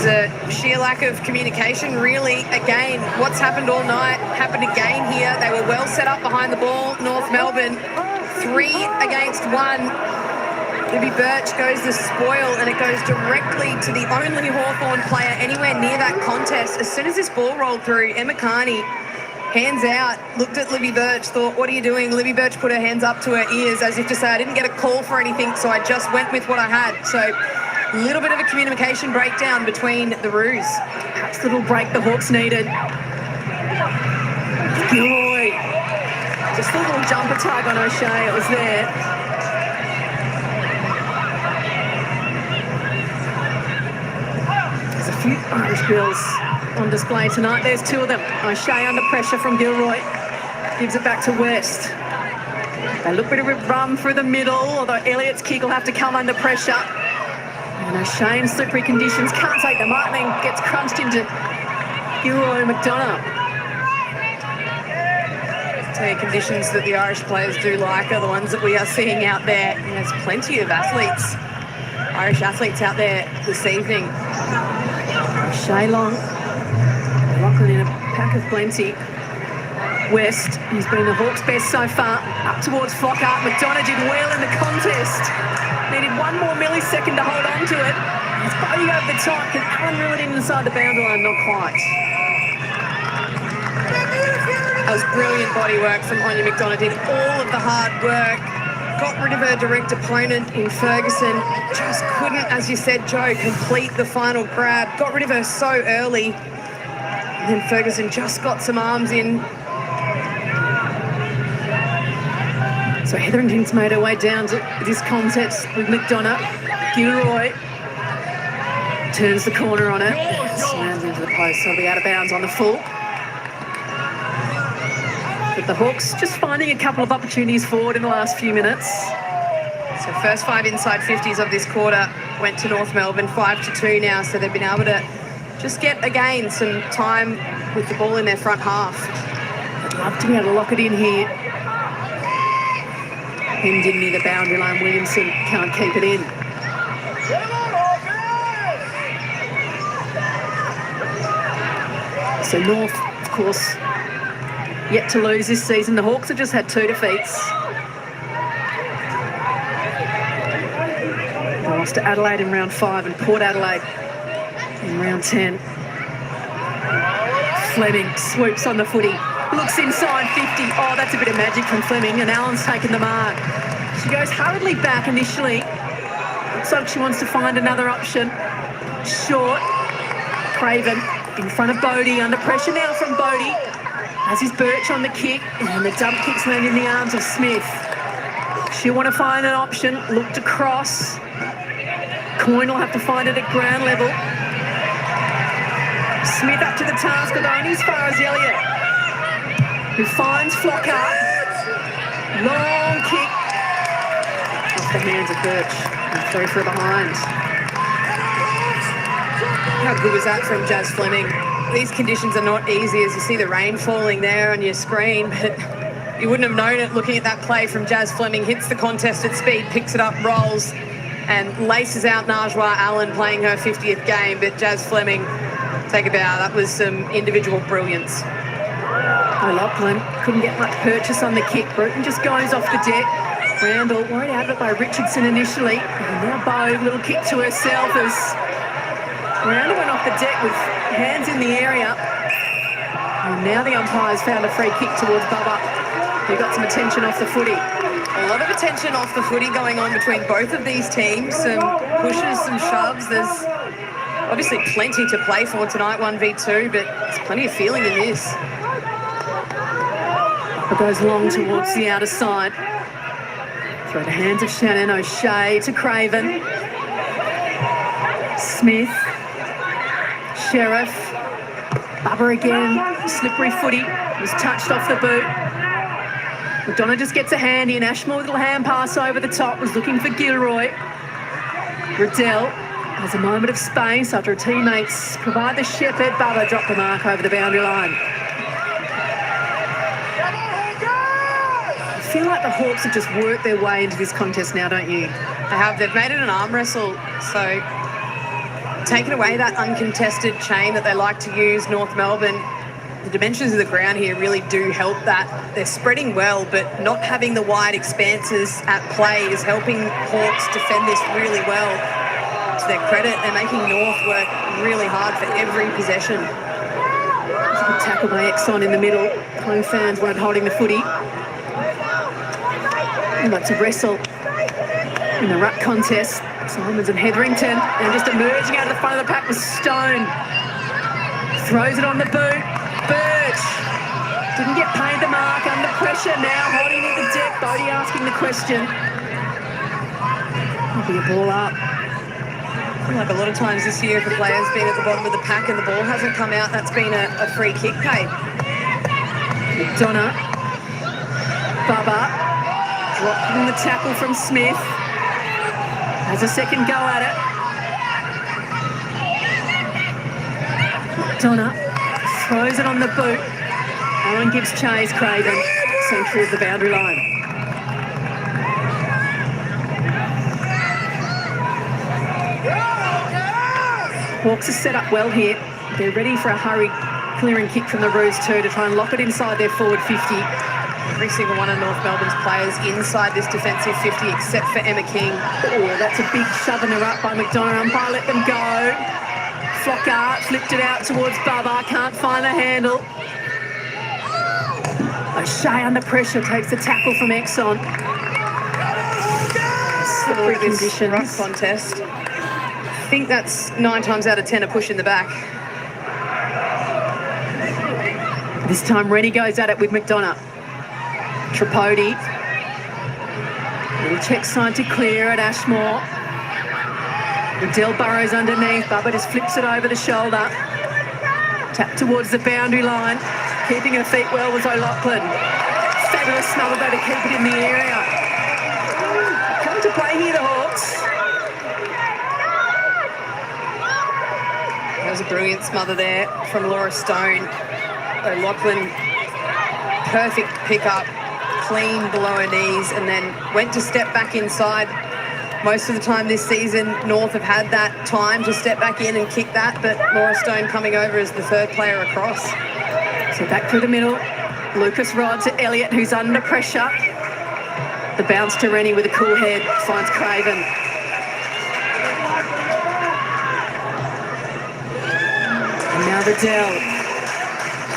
A sheer lack of communication, really. Again, what's happened all night happened again here. They were well set up behind the ball, North Melbourne. 3 against 1. Libby Birch goes the spoil, and it goes directly to the only Hawthorn player anywhere near that contest. As soon as this ball rolled through, Emma Carney, hands out, looked at Libby Birch, thought, what are you doing? Libby Birch put her hands up to her ears as if to say, I didn't get a call for anything, so I just went with what I had. So a little bit of a communication breakdown between the Roos. Perhaps the little break the Hawks needed. Gilroy. Just a little jumper tug on O'Shea. It was there. There's a few Irish girls on display tonight. There's 2 of them. O'Shea under pressure from Gilroy. Gives it back to West. They look a bit of a run through the middle, although Elliott's kick will have to come under pressure. And O'Shea in slippery conditions, can't take the mark, then gets crunched into Gilroy and McDonough. The conditions that the Irish players do like are the ones that we are seeing out there. And there's plenty of athletes, Irish athletes out there this evening. O'Shea long, Lachlan in a pack of plenty. West, he's been the Hawks' best so far, up towards Flockhart. McDonough did well in the contest. Needed 1 more millisecond to hold on to it. It's Bodie over the top. Can Allen reel it in inside the boundary line? Not quite. That was brilliant body work from Anya McDonough. Did all of the hard work. Got rid of her direct opponent in Ferguson. Just couldn't, as you said, Joe, complete the final grab. Got rid of her so early. And then Ferguson just got some arms in. So Hetherington's made her way down to this contest with McDonough. Gilroy turns the corner on it. Slams into the post, so he'll be out of bounds on the full. But the Hawks just finding a couple of opportunities forward in the last few minutes. So first 5 inside 50s of this quarter went to North Melbourne, 5-2 now. So they've been able to just get, again, some time with the ball in their front half. I'd love to be able to lock it in here. Hemmed in near the boundary line. Williamson can't keep it in. So North, of course, yet to lose this season. The Hawks have just had 2 defeats. They lost to Adelaide in round 5 and Port Adelaide in round 10. Fleming swoops on the footy. Looks inside 50. Oh, that's a bit of magic from Fleming, and Allen's taken the mark. She goes hurriedly back initially. Looks like she wants to find another option. Short. Craven in front of Bodie. Under pressure now from Bodie. Has his Birch on the kick, and the dump kick's landed in the arms of Smith. She'll want to find an option. Looked across. Coyne will have to find it at ground level. Smith up to the task, but only as far as Elliott, who finds Flockhart. Long kick off the hands of Birch and throw for behind. How good was that from Jazz Fleming? These conditions are not easy, as you see the rain falling there on your screen, but you wouldn't have known it looking at that play from Jazz Fleming. Hits the contest at speed, picks it up, rolls, and laces out Najwa Allen playing her 50th game. But Jazz Fleming, take a bow. That was some individual brilliance. Lachlan couldn't get much purchase on the kick. Bruton just goes off the deck. Randall worried out of it by Richardson initially. And now Bo, little kick to herself as Randall went off the deck with hands in the area. And now the umpire's found a free kick towards Bubba, who got some attention off the footy. A lot of attention off the footy going on between both of these teams. Some pushes, some shoves. There's obviously plenty to play for tonight, 1v2, but there's plenty of feeling in this. It goes long towards the outer side. Through the hands of Shannon. O'Shea to Craven. Smith. Sheriff. Bubba again, slippery footy, was touched off the boot. McDonough just gets a hand in. Ashmore with a little hand pass over the top, was looking for Gilroy. Riddell has a moment of space after her teammates provide the shepherd. Bubba dropped the mark over the boundary line. I feel like the Hawks have just worked their way into this contest now, don't you? They have. They've made it an arm wrestle, so taking away that uncontested chain that they like to use, North Melbourne, the dimensions of the ground here really do help that. They're spreading well, but not having the wide expanses at play is helping Hawks defend this really well. To their credit, they're making North work really hard for every possession. There's a good tackle by Exxon in the middle. Home fans weren't holding the footy. And that's a wrestle in the ruck contest. Simons and Hetherington, and just emerging out of the front of the pack was Stone. Throws it on the boot. Birch didn't get paid the mark, under pressure now, holding it to deck. Bodie asking the question. There'll be a ball up. I feel like a lot of times this year, if a player's been at the bottom of the pack and the ball hasn't come out, that's been a free kick paid. McDonough. Bubba dropping the tackle from Smith. Has a second go at it. McDonough throws it on the boot. Allen gives chase. Craven centre of the boundary line. Hawks are set up well here. They're ready for a hurried clearing kick from the Roos too to try and lock it inside their forward 50. Every single one of North Melbourne's players inside this defensive 50 except for Emma King. Oh, that's a big shoving her up by McDonough. Umpire let them go. Flockart flipped it out towards Bubba. Can't find the handle. O'Shea under pressure takes the tackle from Exxon. Slippery conditions. Ruck contest. I think that's 9 times out of 10 a push in the back. This time Rennie goes at it with McDonough. Tripodi. Little check side to clear at Ashmore. Riddell burrows underneath. Bubba just flips it over the shoulder. Tap towards the boundary line. Keeping her feet well was O'Loughlin. Fabulous smother though to keep it in the area. Coming to play here, the Hawks. There was a brilliant smother there from Laura Stone. O'Loughlin, perfect pick-up. Clean below her knees and then went to step back inside. Most of the time this season, North have had that time to step back in and kick that, but Laura Stone coming over as the third player across. So back through the middle. Lucas Rod to Elliott, who's under pressure. The bounce to Rennie with a cool head. Finds Craven. And now Riddell.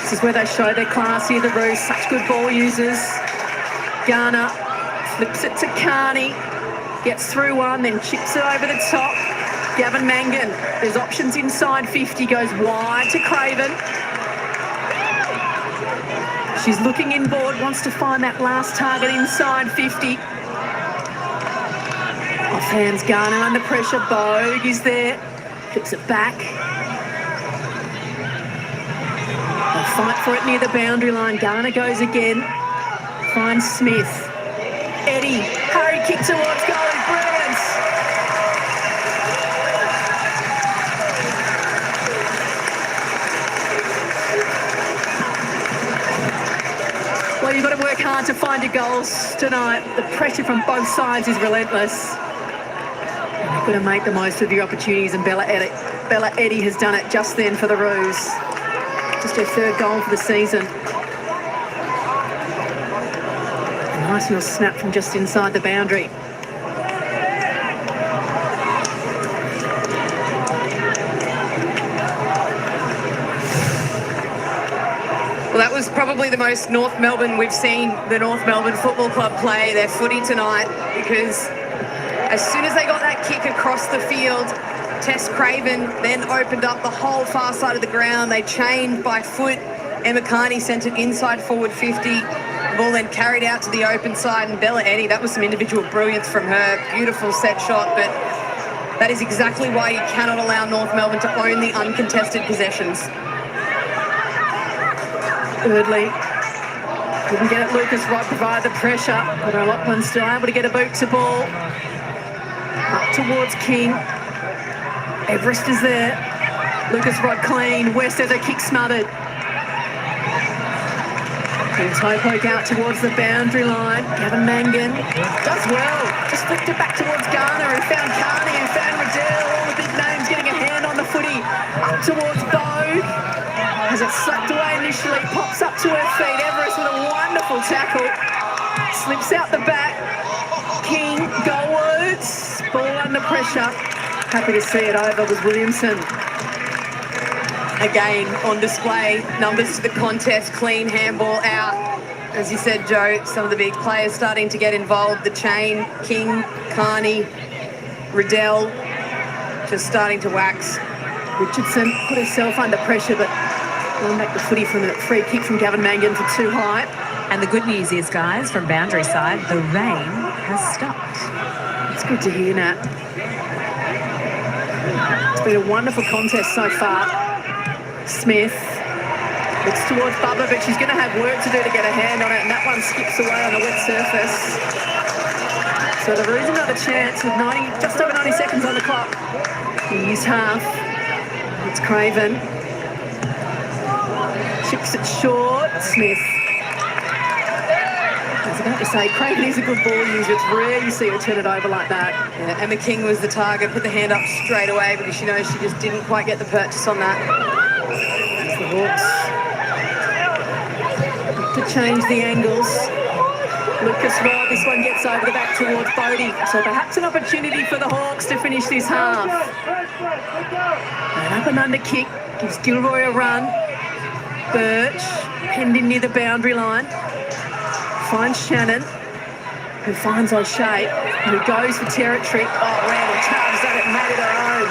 This is where they show their class here, the Roos. Such good ball users. Garner flips it to Carney, gets through one, then chips it over the top. Gavin Mangan, there's options inside 50, goes wide to Craven. She's looking inboard, wants to find that last target inside 50. Off hands Garner under pressure, Bogue is there, flips it back. They'll fight for it near the boundary line. Garner goes again. Finds Smith. Eddie, hurry kick towards goal, brilliance. Well, you've got to work hard to find your goals tonight. The pressure from both sides is relentless. You've got to make the most of your opportunities, and Bella Eddy has done it just then for the Roos. Just her third goal for the season. Nice little snap from just inside the boundary. Well, that was probably the most North Melbourne we've seen the North Melbourne Football Club play their footy tonight, because as soon as they got that kick across the field, Tess Craven then opened up the whole far side of the ground. They chained by foot. Emma Carney sent it inside forward 50. The ball then carried out to the open side, and Bella Eddy, that was some individual brilliance from her. Beautiful set shot, but that is exactly why you cannot allow North Melbourne to own the uncontested possessions. Eardley couldn't get it. Lucas Rod provided the pressure, but O'Loughlin still able to get a boot to ball. Up towards King. Everest is there. Lucas Rod clean. West has a kick smothered. And toe poke out towards the boundary line. Gavin Mangan does well. Just flicked it back towards Garner, who found Carney, who found Riddell. All the big names getting a hand on the footy. Up towards Bogue. As it slapped away initially, pops up to her feet. Everest with a wonderful tackle. Slips out the back. King, goalwards. Ball under pressure. Happy to see it over was Williamson. Again, on display, numbers to the contest, clean handball out. As you said, Joe, some of the big players starting to get involved. The chain, King, Carney, Riddell, just starting to wax. Richardson put herself under pressure, but going back the footy from a free kick from Gavin Mangan for too high. And the good news is, guys, from boundary side, the rain has stopped. It's good to hear, Nat. It's been a wonderful contest so far. Smith looks towards Bubba, but she's going to have work to do to get a hand on it, and that one skips away on a wet surface. So the Roos another chance with just over 90 seconds on the clock. Here's half. It's Craven. Chips it short. Smith. I was about to say, Craven is a good ball user. It's rare you see her turn it over like that. Yeah, Emma King was the target, put the hand up straight away because she knows she just didn't quite get the purchase on that. That's the Hawks. To change the angles. Lucas Rod, this one gets over the back towards Bodie. So perhaps an opportunity for the Hawks to finish this half. An up and under kick gives Gilroy a run. Birch, penned in near the boundary line. Finds Shannon, who finds O'Shea, who goes for territory. Oh, Randall tugs at it, made it her own.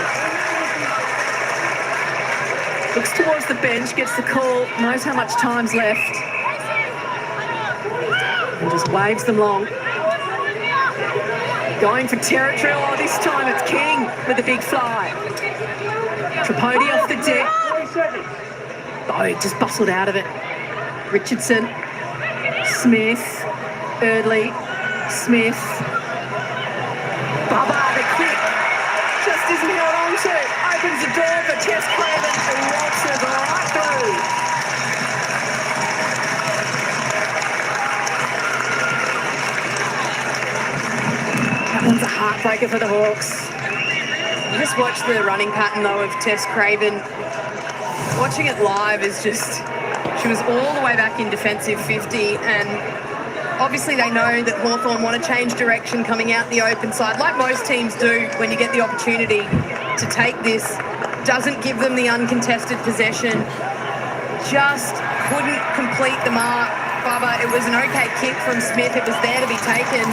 Looks towards the bench, gets the call, knows how much time's left. And just waves them long. Going for territory. Oh, this time it's King with a big fly. Tripodi off the deck. Oh, he just bustled out of it. Richardson. Smith, Eardley, Smith, Bubba, the kick, just isn't held on to. Opens the door for Tess Craven and walks it right through. That one's a heartbreaker for the Hawks. You just watch the running pattern though of Tess Craven. Watching it live is just, she was all the way back in defensive 50, and obviously they know that Hawthorn want to change direction coming out the open side, like most teams do when you get the opportunity to take this. Doesn't give them the uncontested possession. Just couldn't complete the mark. Bubba, it was an okay kick from Smith. It was there to be taken.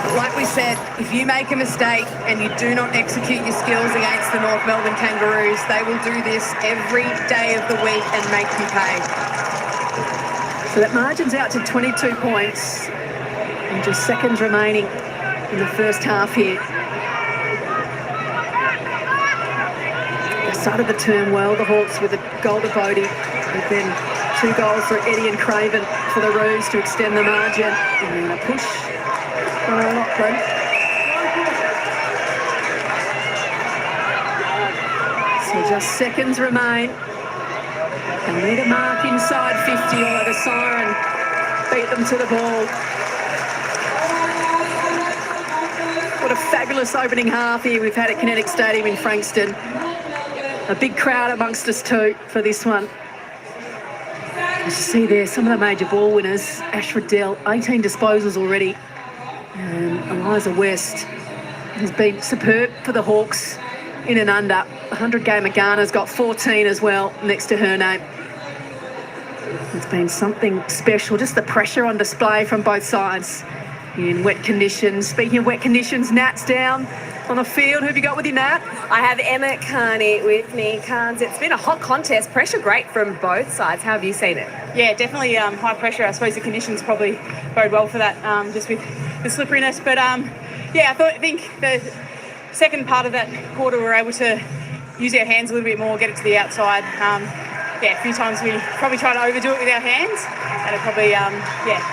But like we said, if you make a mistake and you do not execute your skills against the North Melbourne Kangaroos, they will do this every day of the week and make you pay. So that margin's out to 22 points and just seconds remaining in the first half here. They started the term well, the Hawks, with a goal to Bodie, and then 2 goals for Eddie and Craven for the Roos to extend the margin, and then a push for Lachlan. So just seconds remain. They need a mark inside 50 or let a siren beat them to the ball. What a fabulous opening half here we've had at Kinetic Stadium in Frankston. A big crowd amongst us too for this one. As you see there, some of the major ball winners. Ash Riddell, 18 disposals already. And Eliza West has been superb for the Hawks in and under. 100-gamer Garner's got 14 as well next to her name. It's been something special, just the pressure on display from both sides in wet conditions. Speaking of wet conditions, Nat's down on the field. Who have you got with you, Nat? I have Emma Carney with me. Carnes, it's been a hot contest. Pressure great from both sides. How have you seen it? Yeah, definitely high pressure. I suppose the conditions probably bode well for that, just with the slipperiness. But yeah, I think the second part of that quarter we were able to use our hands a little bit more, get it to the outside. a few times we probably tried to overdo it with our hands, and it probably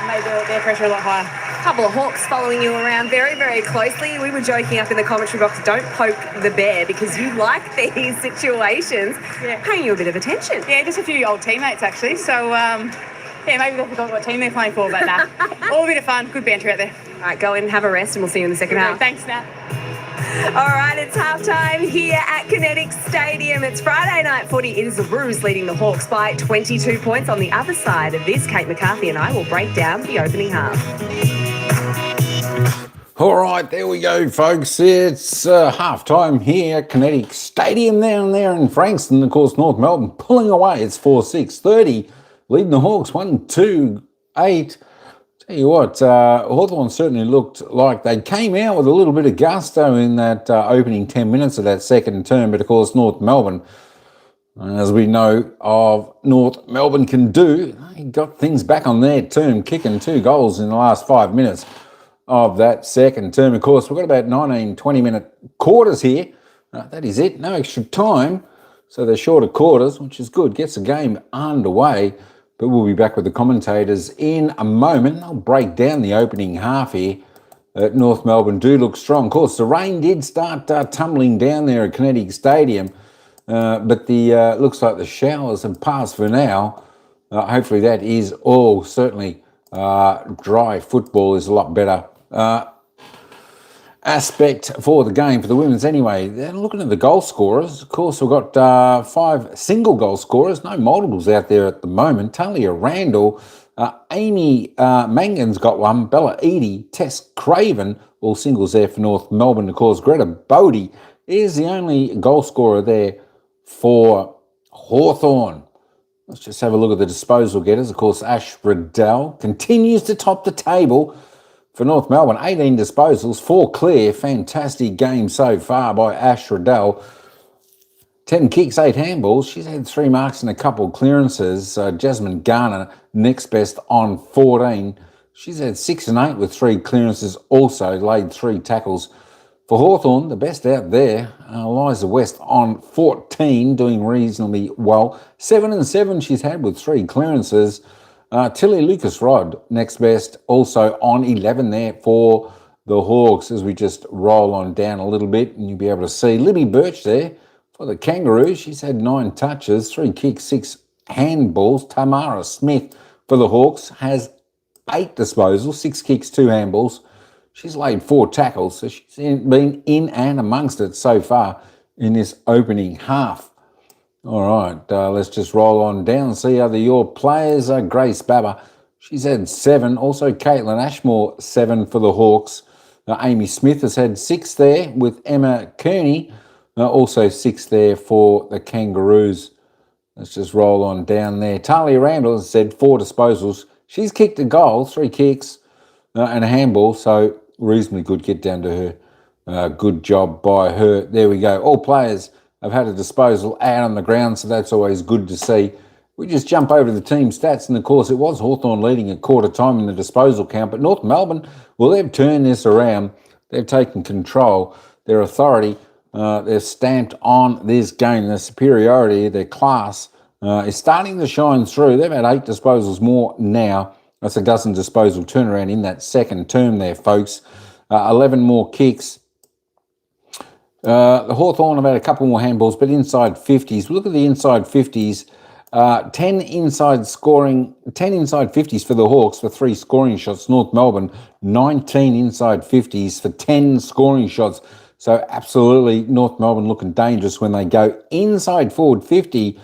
made their pressure a lot higher. A couple of Hawks following you around very, very closely. We were joking up in the commentary box, don't poke the bear, because you like these situations. Yeah. Paying you a bit of attention. Yeah, just a few old teammates actually. So maybe they forgot what team they're playing for, but nah, all a bit of fun, good banter out there. All right, go in and have a rest, and we'll see you in the second half. Thanks, Nat. All right, it's halftime here at Kinetic Stadium. It's Friday night footy. It is the Roos leading the Hawks by 22 points. On the other side of this, Kate McCarthy and I will break down the opening half. All right, there we go, folks. It's half-time here at Kinetic Stadium down there in Frankston. Of course, North Melbourne pulling away. It's 4-6, 30, leading the Hawks 1-2-8. Tell you what, Hawthorn certainly looked like they came out with a little bit of gusto in that opening 10 minutes of that second term. But, of course, North Melbourne, as we know of North Melbourne can do, they got things back on their term, kicking 2 goals in the last 5 minutes of that second term. Of course, we've got about 19, 20-minute quarters here. That is it. No extra time. So they're shorter quarters, which is good. Gets the game underway. But we'll be back with the commentators in a moment. They'll break down the opening half here. North Melbourne do look strong. Of course, the rain did start tumbling down there at Kinetic Stadium. But the looks like the showers have passed for now. Hopefully that is all. Certainly dry football is a lot better aspect for the game for the women's anyway. They're looking at the goal scorers. Of course, we've got 5 single goal scorers, no multiples out there at the moment. Talia Randall, Amy Mangan's got one, Bella Eadie, Tess Craven, all singles there for North Melbourne. Of course, Greta Bodie is the only goal scorer there for Hawthorn. Let's just have a look at the disposal getters. Of course, Ash Riddell continues to top the table for North Melbourne. 18 disposals, 4 clear. Fantastic game so far by Ash Riddell. 10 kicks, 8 handballs. She's had 3 marks and a couple clearances. Jasmine Garner, next best on 14. She's had 6 and 8 with 3 clearances, also laid 3 tackles. For Hawthorn, the best out there, Eliza West on 14, doing reasonably well. 7 and 7 she's had with 3 clearances. Tilly Lucas-Rod, next best, also on 11 there for the Hawks, as we just roll on down a little bit, and you'll be able to see Libby Birch there for the Kangaroos. She's had 9 touches, 3 kicks, 6 handballs. Tamara Smith for the Hawks has 8 disposals, 6 kicks, 2 handballs. She's laid 4 tackles, so she's been in and amongst it so far in this opening half. All right, let's just roll on down and see other your players. Grace Babber, she's had 7. Also, Caitlin Ashmore, 7 for the Hawks. Amy Smith has had 6 there with Emma Kearney. Also 6 there for the Kangaroos. Let's just roll on down there. Talia Randall has said 4 disposals. She's kicked a goal, 3 kicks and a handball, so reasonably good get down to her. Good job by her. There we go. All players have had a disposal out on the ground, so that's always good to see. We just jump over to the team stats, and of course it was Hawthorn leading at quarter time in the disposal count, but North Melbourne, well, they've turned this around. They've taken control. Their authority, they're stamped on this game. Their superiority, their class is starting to shine through. They've had 8 disposals more now. That's a dozen disposal turnaround in that second term there, folks. 11 more kicks. The Hawthorn have had a couple more handballs, but inside 50s. Look at the inside 50s. 10 inside 50s for the Hawks for 3 scoring shots. North Melbourne, 19 inside 50s for 10 scoring shots. So absolutely North Melbourne looking dangerous when they go inside forward 50,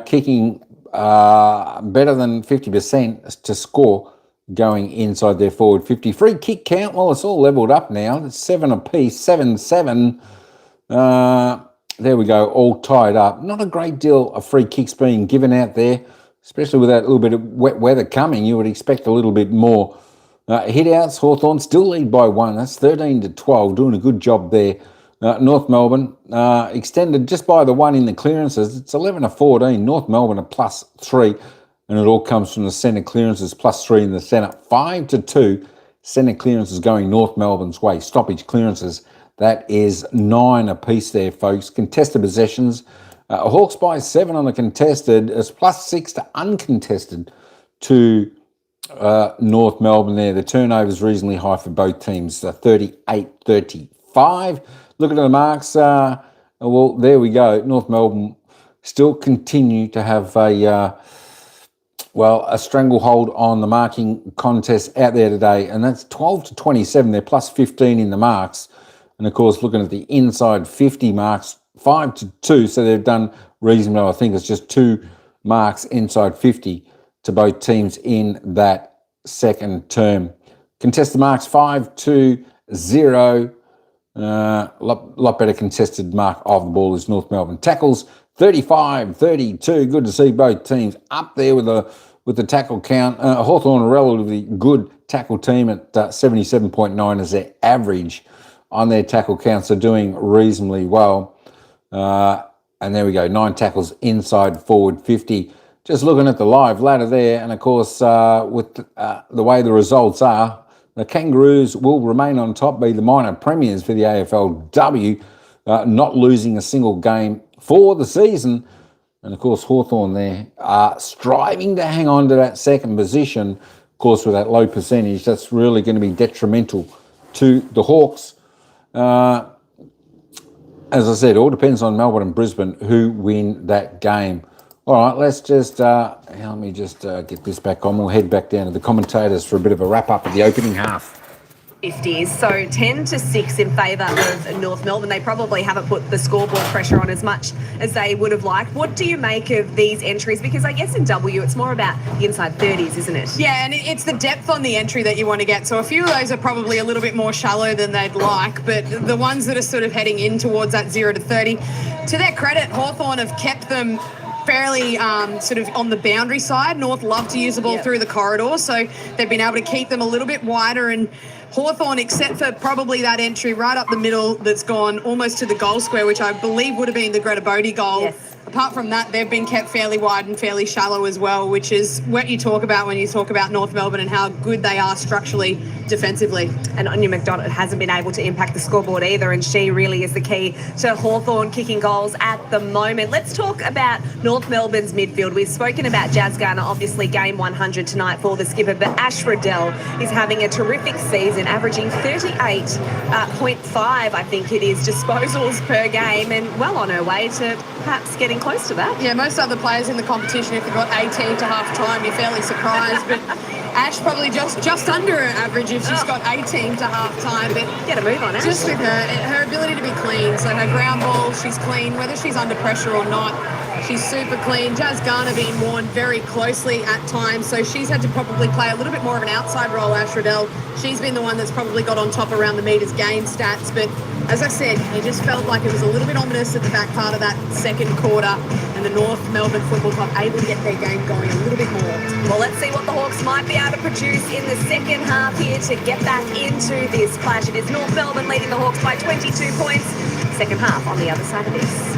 kicking better than 50% to score going inside their forward 50. Free kick count, well, it's all levelled up now. It's 7 apiece, 7-7. There we go, all tied up. Not a great deal of free kicks being given out there, especially with that little bit of wet weather coming. You would expect a little bit more. Hit-outs, Hawthorn still lead by 1. That's 13-12, doing a good job there. North Melbourne extended just by the 1 in the clearances. It's 11-14. North Melbourne a +3. And it all comes from the centre clearances, +3 in the centre. 5-2, centre clearances going North Melbourne's way. Stoppage clearances, that is 9 apiece there, folks. Contested possessions, Hawks by 7 on the contested. It's +6 to uncontested to North Melbourne there. The turnover's reasonably high for both teams, 38-35. Looking at the marks, well, there we go. North Melbourne still continue to have a stranglehold on the marking contest out there today, and that's 12-27. They're +15 in the marks. And of course, looking at the inside 50 marks, 5-2, so they've done reasonably well. I think it's just 2 marks inside 50 to both teams in that second term. Contested marks 5-0. Lot better contested mark of the ball is North Melbourne. Tackles 35-32. Good to see both teams up there with the tackle count. Hawthorn, a relatively good tackle team at 77.9 as their average on their tackle counts, are doing reasonably well. And there we go, 9 tackles inside forward 50. Just looking at the live ladder there, and of course, with the way the results are, the Kangaroos will remain on top, be the minor premiers for the AFLW, not losing a single game for the season. And of course, Hawthorn there are striving to hang on to that second position. Of course, with that low percentage, that's really going to be detrimental to the Hawks. As I said, it all depends on Melbourne and Brisbane who win that game. All right, let's just, let me just get this back on. We'll head back down to the commentators for a bit of a wrap-up of the opening half. 50s, so 10-6 in favour of North Melbourne. They probably haven't put the scoreboard pressure on as much as they would have liked. What do you make of these entries? Because I guess in W it's more about the inside 30s, isn't it? Yeah, and it's the depth on the entry that you want to get. So a few of those are probably a little bit more shallow than they'd like, but the ones that are sort of heading in towards that 0-30, to their credit, Hawthorn have kept them fairly sort of on the boundary side. North love to use the ball through the corridor, so they've been able to keep them a little bit wider. And Hawthorn, except for probably that entry right up the middle that's gone almost to the goal square, which I believe would have been the Greta Bodie goal. Yes. Apart from that, they've been kept fairly wide and fairly shallow as well, which is what you talk about when you talk about North Melbourne and how good they are structurally, defensively. And Anya McDonald hasn't been able to impact the scoreboard either, and she really is the key to Hawthorn kicking goals at the moment. Let's talk about North Melbourne's midfield. We've spoken about Jazz Garner, obviously game 100 tonight for the skipper, but Ash Riddell is having a terrific season, averaging 38.5, I think it is, disposals per game, and well on her way to perhaps getting close to that. Yeah, most other players in the competition, if they've got 18 to half time, you're fairly surprised, but Ash probably just under her average if she's got 18 to half time. But get a move on Ash. Just with her ability to be clean, so her ground ball, she's clean, whether she's under pressure or not. She's super clean. Jazz Garner being worn very closely at times, so she's had to probably play a little bit more of an outside role, Ash Riddell. She's been the one that's probably got on top around the metres gain stats, but as I said, it just felt like it was a little bit ominous at the back part of that second quarter, and the North Melbourne Football Club able to get their game going a little bit more. Well, let's see what the Hawks might be able to produce in the second half here to get back into this clash. It is North Melbourne leading the Hawks by 22 points. Second half on the other side of this.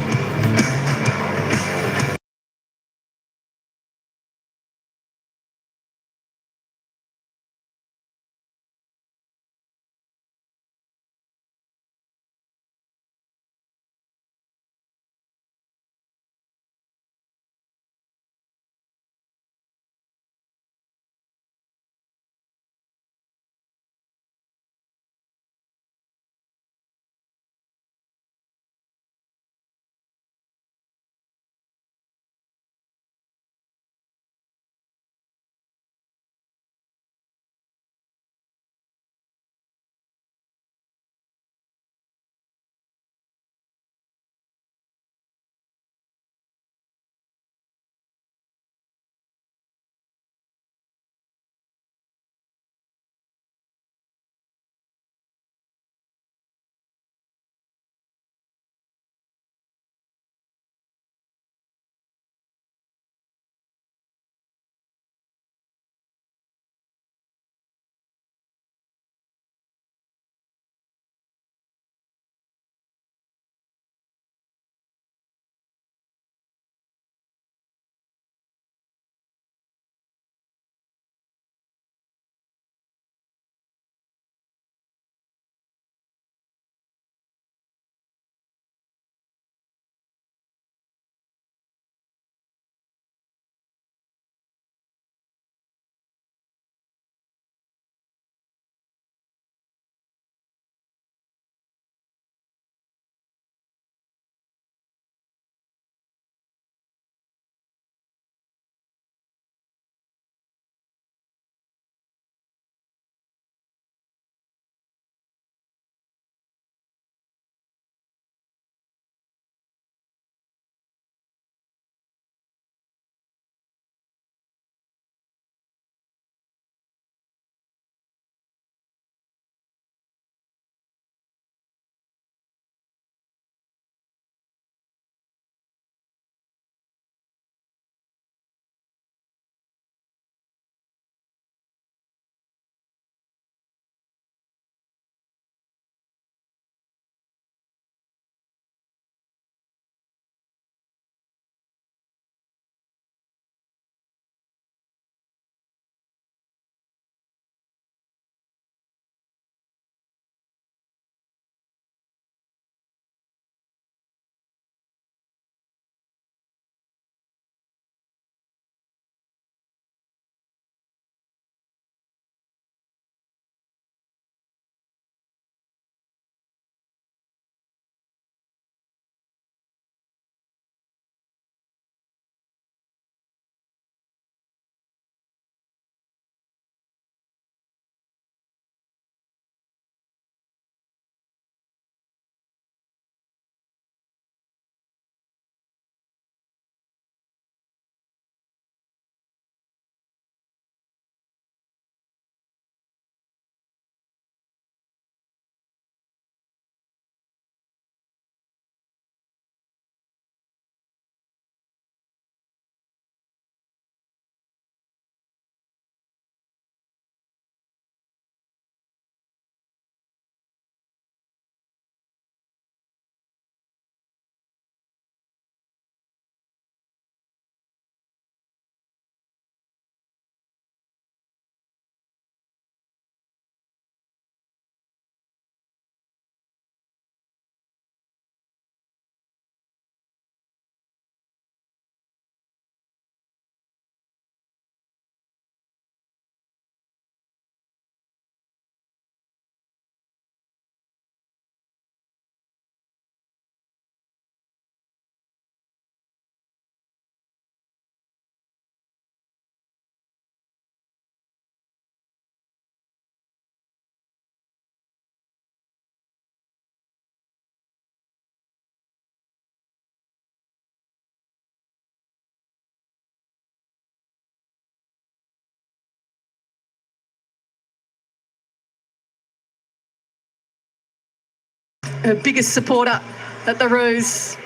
her biggest supporter at the Roos.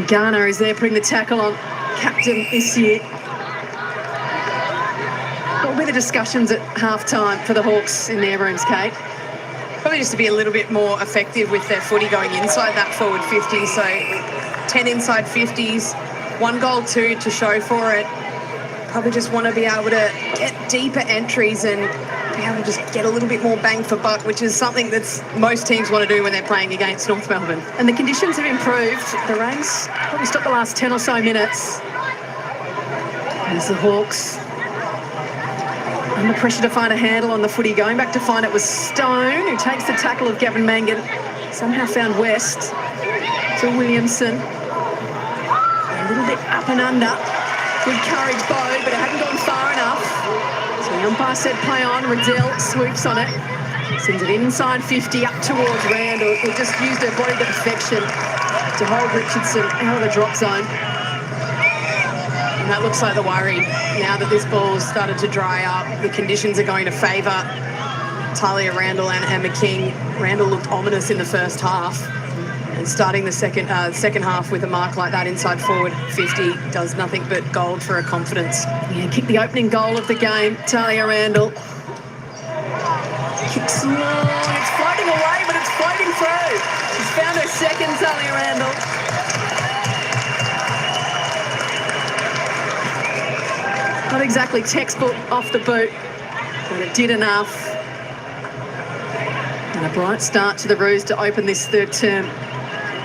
Garner is there putting the tackle on, captain this year. What will be the discussions at half-time for the Hawks in their rooms, Kate? Probably just to be a little bit more effective with their footy going inside that forward 50. So 10 inside 50s, 1 goal, 2 to show for it. Probably just want to be able to get deeper entries and be able to just get a little bit more bang for buck, which is something that most teams want to do when they're playing against North Melbourne. And the conditions have improved. The rain's probably stopped the last 10 or so minutes. There's the Hawks under pressure to find a handle on the footy. Going back to find it was Stone, who takes the tackle of Gavin Mangan. Somehow found West to Williamson. A little bit up and under. Good courage, Bode, but it hadn't gone far enough. So the umpire said play on. Riddell swoops on it. Sends it inside 50 up towards Randall, who just used her body to perfection to hold Richardson out of the drop zone. And that looks like the worry. Now that this ball's started to dry up, the conditions are going to favour Talia Randall and Emma King. Randall looked ominous in the first half. And starting the second half with a mark like that inside forward 50 does nothing but gold for her confidence. Yeah, kicked the opening goal of the game, Talia Randall. Kicks long, it's floating away, but it's floating through. She's found her second, Talia Randall. Not exactly textbook off the boot, but it did enough. And a bright start to the Roos to open this third term,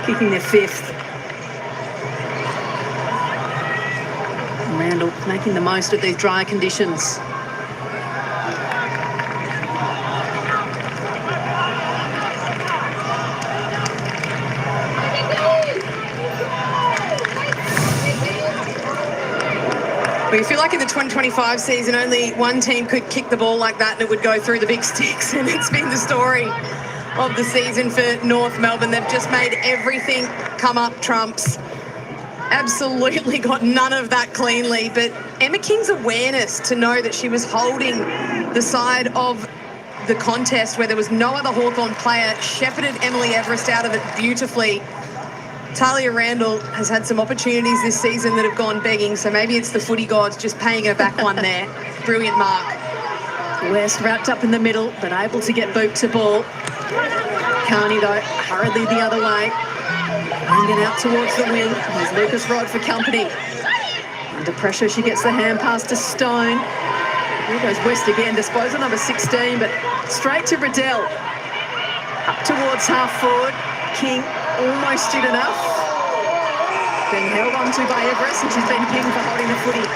kicking their 5th. Randall making the most of these dry conditions. But you feel like in the 2025 season, only one team could kick the ball like that and it would go through the big sticks. And it's been the story of the season for North Melbourne. They've just made everything come up trumps. Absolutely got none of that cleanly. But Emma King's awareness to know that she was holding the side of the contest where there was no other Hawthorn player, shepherded Emily Everest out of it beautifully. Talia Randall has had some opportunities this season that have gone begging, so maybe it's the footy gods just paying her back one there. Brilliant mark. West wrapped up in the middle, but able to get boot to ball. Carney, though, hurriedly the other way. Bringing out towards the wing. There's Lucas Rod for company. Under pressure, she gets the hand pass to Stone. Here goes West again, disposal number 16, but straight to Riddell. Up towards half forward. King almost did enough. Being held onto by Everest, and she's been pinged for holding the footy.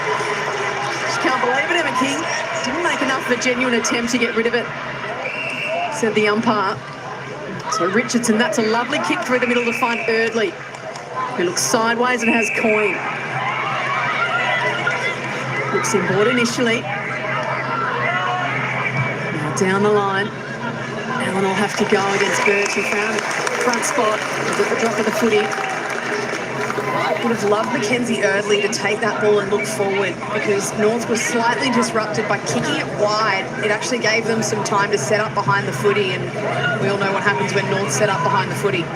She can't believe it, Emma King. Didn't make enough of a genuine attempt to get rid of it, said the umpire. So Richardson, that's a lovely kick through the middle to find Eardley, who looks sideways and has Coyne. Looks inboard initially. Now down the line. Allen will have to go against Birch, who found it. Front spot at the drop of the footy. Would have loved Mackenzie Eardley to take that ball and look forward, because North was slightly disrupted by kicking it wide. It actually gave them some time to set up behind the footy, and we all know what happens when North set up behind the footy.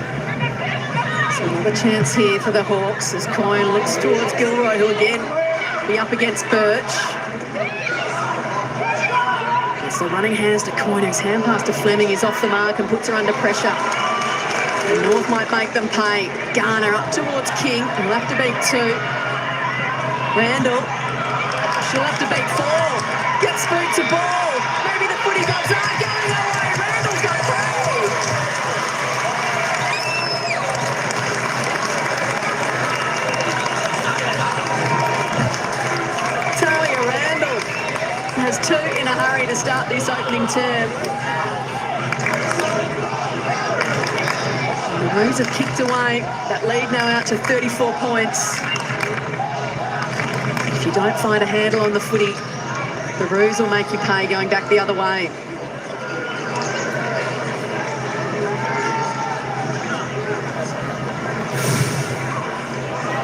So another chance here for the Hawks as Coyne looks towards Gilroy, who again be up against Birch. It's the running hands to Coyne, whose hand pass to Fleming is off the mark and puts her under pressure. And North might make them pay. Garner up towards King. He'll have to beat 2. Randall. She'll have to beat 4. Gets boot to ball. Maybe the footy gods are going away. Randall's got 3. Talia Randall has 2 in a hurry to start this opening term. The Roos have kicked away. That lead now out to 34 points. If you don't find a handle on the footy, the Roos will make you pay going back the other way.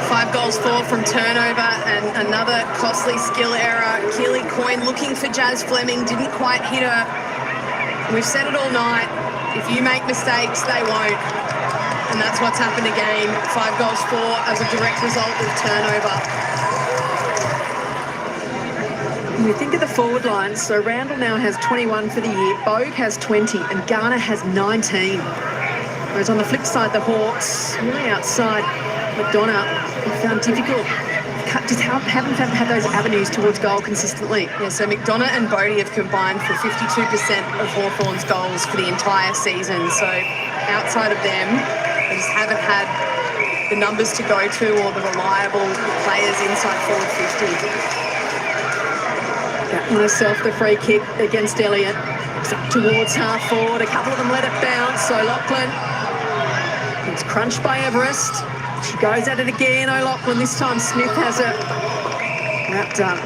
Five goals for from turnover and another costly skill error. Keely Coyne looking for Jazz Fleming, didn't quite hit her. We've said it all night. If you make mistakes, they won't. And that's what's happened again. 5 goals for as a direct result of turnover. When you think of the forward line, so Randall now has 21 for the year, Bogue has 20, and Garner has 19. Whereas on the flip side, the Hawks, really outside, McDonough, found difficult. Just haven't had those avenues towards goal consistently. Yeah, so McDonough and Bodie have combined for 52% of Hawthorn's goals for the entire season. So outside of them, they just haven't had the numbers to go to or the reliable players inside forward 50. Myself, the free kick against Elliott. It's up towards half forward. A couple of them let it bounce. So Lachlan, it's crunched by Everest. She goes at it again. O'Loughlin, this time Smith has it wrapped up.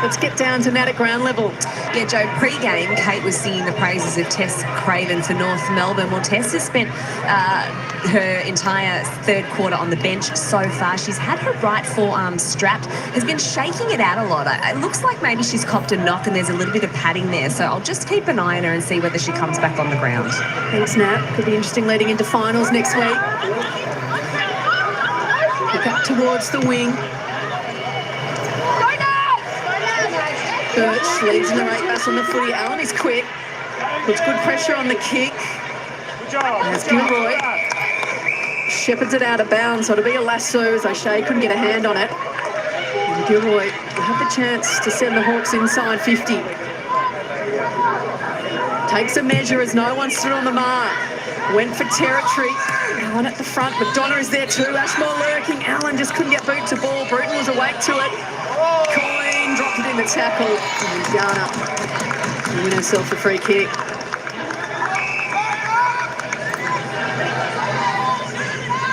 Let's get down to Nat at ground level. Yeah, Joe, pre-game, Kate was singing the praises of Tess Craven for North Melbourne. Well, Tess has spent her entire third quarter on the bench so far. She's had her right forearm strapped, has been shaking it out a lot. It looks like maybe she's copped a knock and there's a little bit of padding there. So I'll just keep an eye on her and see whether she comes back on the ground. Thanks, Nat. Could be interesting leading into finals next week. Pick up towards the wing. Birch leads in the right pass on the footy. Allen is quick. Puts good pressure on the kick. There's Gilroy. Shepherds it out of bounds, so it'll be a lasso as O'Shea couldn't get a hand on it. And Gilroy will have the chance to send the Hawks inside 50. Takes a measure as no one stood on the mark. Went for territory. Allen at the front. McDonough is there too. Ashmore lurking. Allen just couldn't get boot to ball. Bruton was awake to it. Coyne dropped it in the tackle. And Garner will win herself a free kick.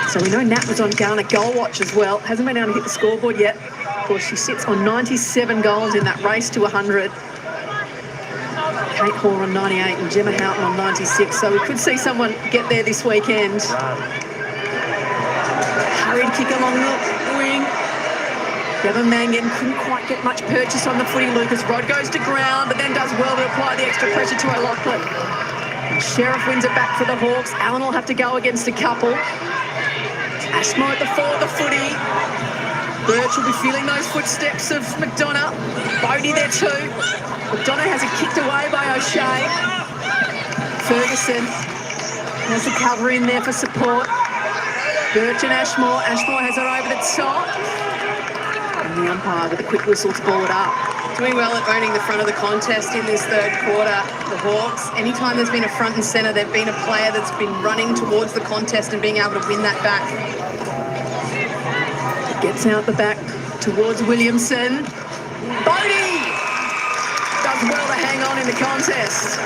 So we know Nat was on Garner goal watch as well. Hasn't been able to hit the scoreboard yet. Of course, she sits on 97 goals in that race to 100. Kate Hall on 98 and Gemma Houghton on 96. So we could see someone get there this weekend. Hurried kick along the wing. Bevan Mangan couldn't quite get much purchase on the footy. Lucas Rod goes to ground, but then does well to apply the extra pressure to O'Loughlin. Sheriff wins it back for the Hawks. Allen will have to go against a couple. Ashmore at the fore of the footy. Birch will be feeling those footsteps of McDonough. Bodie there too. McDonough has it kicked away by O'Shea. Ferguson has the cover in there for support. Birch and Ashmore. Ashmore has it over the top. And the umpire with a quick whistle to ball it up. Doing well at owning the front of the contest in this third quarter, the Hawks. Anytime there's been a front and centre, they've been a player that's been running towards the contest and being able to win that back. Gets out the back towards Williamson. Bodie does well to hang on in the contest.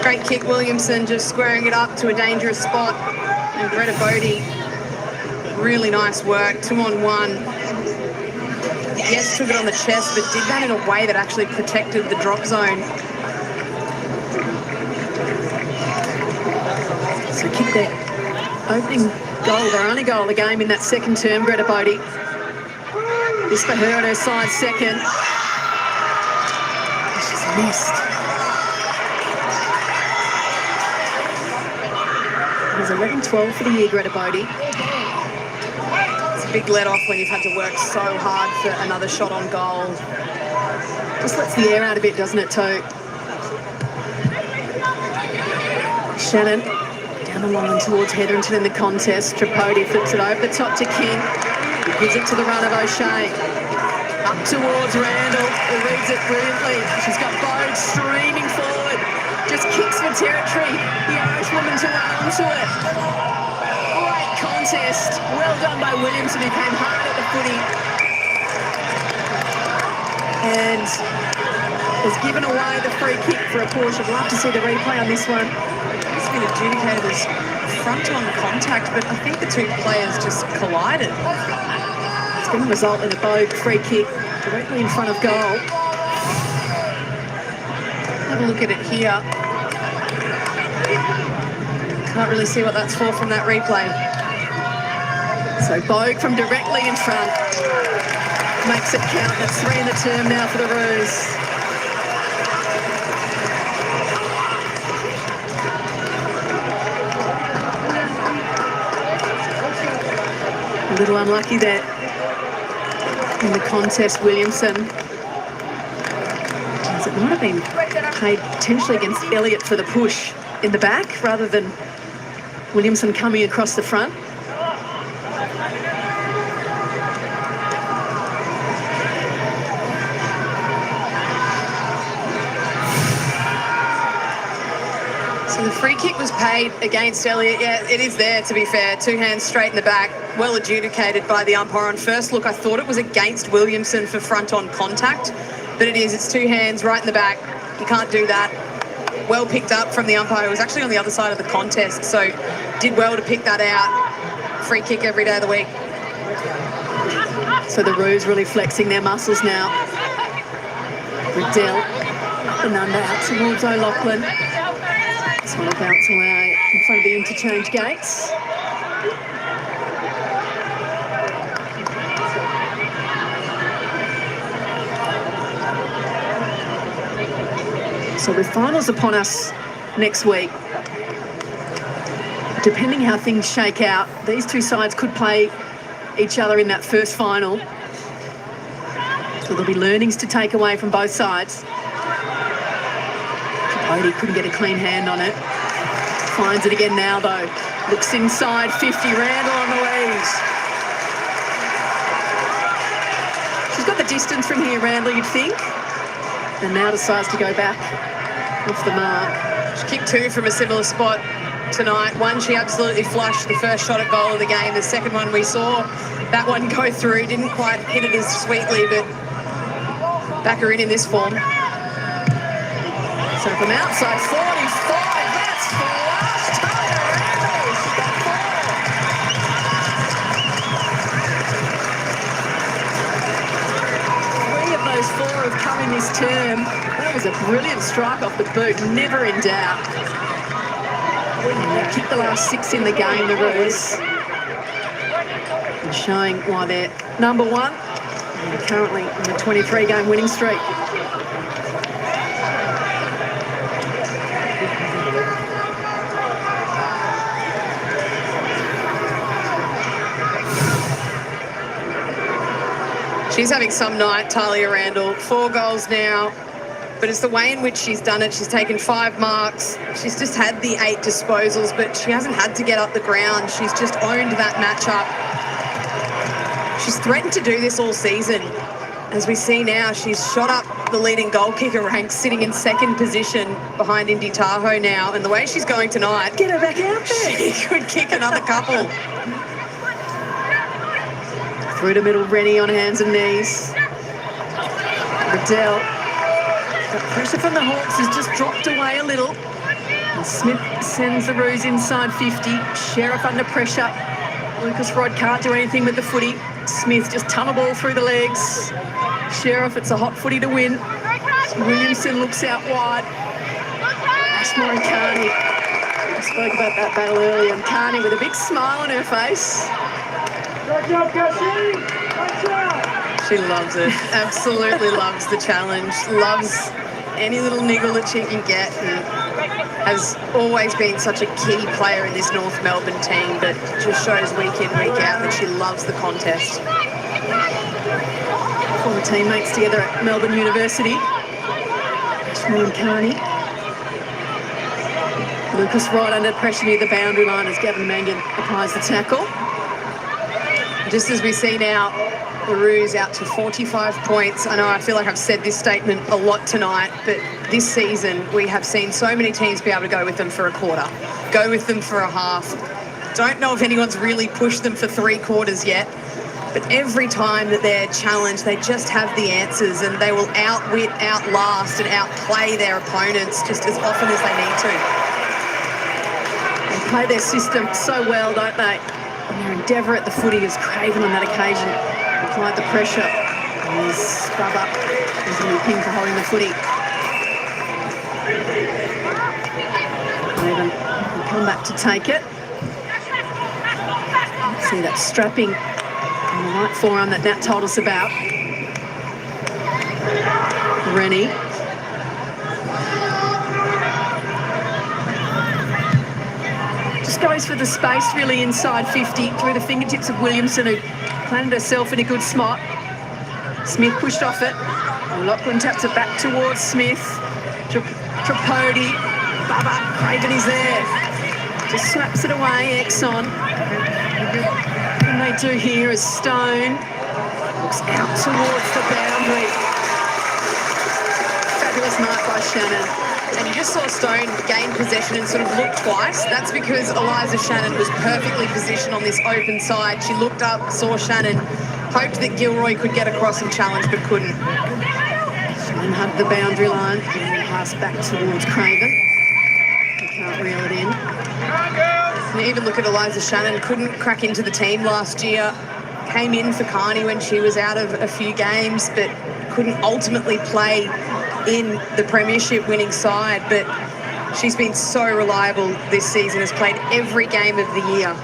Great kick, Williamson, just squaring it up to a dangerous spot. And Greta Bodie, really nice work, 2-on-1. Yes, took it on the chest, but did that in a way that actually protected the drop zone. So kick their opening goal, their only goal of the game in that second term, Greta Bodie. This for her on her side second. She's missed. There's 11-12 for the year, Greta Bodie. Big let off when you've had to work so hard for another shot on goal. Just lets the air out a bit, doesn't it, too? Shannon down the line towards Hetherington in the contest. Tripodi flips it over the top to King. He gives it to the run of O'Shea. Up towards Randall, who reads it brilliantly. She's got Bogue streaming forward. Just kicks for territory. The Irish woman to run onto it. Contest. Well done by Williamson, who came hard at the footy and has given away the free kick for a Porsche. I'd love to see the replay on this one. It's been adjudicated as front-on contact, but I think the two players just collided. It's going to result in a Bogue free kick directly in front of goal. Have a look at it here. Can't really see what that's for from that replay. So Bogue from directly in front makes it count. That's 3 in the term now for the Roos. little unlucky there in the contest, Williamson. As it might have been played potentially against Elliott for the push in the back rather than Williamson coming across the front. So the free kick was paid against Elliott. Yeah, it is there, to be fair. 2 hands straight in the back. Well adjudicated by the umpire. On first look, I thought it was against Williamson for front-on contact, but it is. It's 2 hands right in the back. You can't do that. Well picked up from the umpire. It was actually on the other side of the contest, so did well to pick that out. Free kick every day of the week. So the Roos really flexing their muscles now. Riddell and under out towards O'Loughlin. It's going to bounce away in front of the interchange gates. So with finals upon us next week, depending how things shake out, these two sides could play each other in that first final. So there'll be learnings to take away from both sides. Odie couldn't get a clean hand on it. Finds it again now though. Looks inside, 50, Randall on the lead. She's got the distance from here, Randall, you'd think. And now decides to go back off the mark. She kicked 2 from a similar spot tonight. One, she absolutely flushed the first shot at goal of the game. The second one, we saw that one go through. Didn't quite hit it as sweetly, but back her in this form. So from outside 45, that's flushed. Talia Randall, she got 4. 3 of those 4 have come in this term. That was a brilliant strike off the boot, never in doubt. And they kicked the last 6 in the game, the Roos. And showing why they're number 1 and currently on the 23-game winning streak. She's having some night, Talia Randall. 4 goals now, but it's the way in which she's done it. She's taken 5 marks. She's just had the 8 disposals, but she hasn't had to get up the ground. She's just owned that matchup. She's threatened to do this all season. As we see now, she's shot up the leading goal kicker ranks, sitting in 2nd position behind Indy Tahoe now. And the way she's going tonight, Get her back out there. she could kick another couple. Through the middle, Rennie on hands and knees. Riddell. The pressure from the Hawks has just dropped away a little. And Smith sends the Roos inside 50. Sheriff under pressure. Lucas Rod can't do anything with the footy. Smith just tunnel ball through the legs. Sheriff, it's a hot footy to win. Williamson looks out wide. Ashmore and Carney. I spoke about that battle earlier. And Carney with a big smile on her face. She loves it. Absolutely loves the challenge. Loves any little niggle that she can get, and has always been such a key player in this North Melbourne team that just shows week in, week out that she loves the contest. Former teammates together at Melbourne University. Ashmore and Carney. Lucas right under pressure near the boundary line as Gavin Mangan applies the tackle. Just as we see now, the Roos out to 45 points. I know I feel like I've said this statement a lot tonight, but this season we have seen so many teams be able to go with them for a quarter, go with them for a half. Don't know if anyone's really pushed them for 3 quarters yet, but every time that they're challenged, they just have the answers, and they will outwit, outlast and outplay their opponents just as often as they need to. They play their system so well, don't they? And their endeavour at the footy is Craven on that occasion. Applied the pressure. And he's scrub up. He's going to be pinned for holding the footy. Craven will come back to take it. See that strapping on the right forearm that Nat told us about. Rennie. Just goes for the space really inside 50 through the fingertips of Williamson, who planted herself in a good spot. Smith pushed off it. Lachlan taps it back towards Smith. Tripodi. Bubba. Craven is there. Just slaps it away. Exxon. And they do here is Stone. Looks out towards the boundary. Fabulous night by Shannon. And you just saw Stone gain possession and sort of look twice. That's because Eliza Shannon was perfectly positioned on this open side. She looked up, saw Shannon, hoped that Gilroy could get across and challenge, but couldn't. Shannon hugged the boundary line and passed back towards Craven. He can't reel it in. And even look at Eliza Shannon, couldn't crack into the team last year. Came in for Carney when she was out of a few games, but couldn't ultimately play in the premiership winning side. But she's been so reliable this season, has played every game of the year.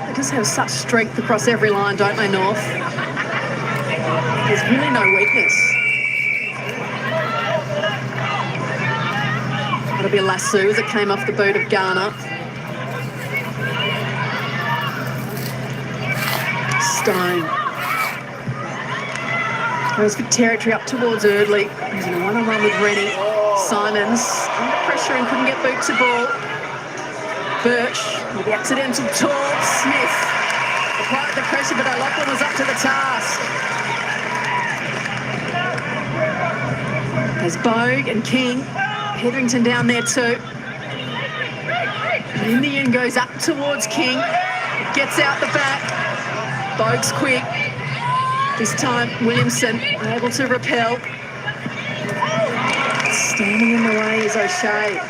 They just have such strength across every line, don't they, North? There's really no weakness. That'll be a lasso as it came off the boot of Garner. Stone. Goes for territory up towards Eardley. He's in a one-on-one with Rennie. Simons under pressure and couldn't get boot to ball. Birch with the accidental taunt. Smith applied the pressure, but O'Loughlin was up to the task. There's Bogue and King. Hetherington down there too. And in the end goes up towards King. Gets out the back. Bogue's quick. This time, Williamson able to repel. Standing in the way is O'Shea.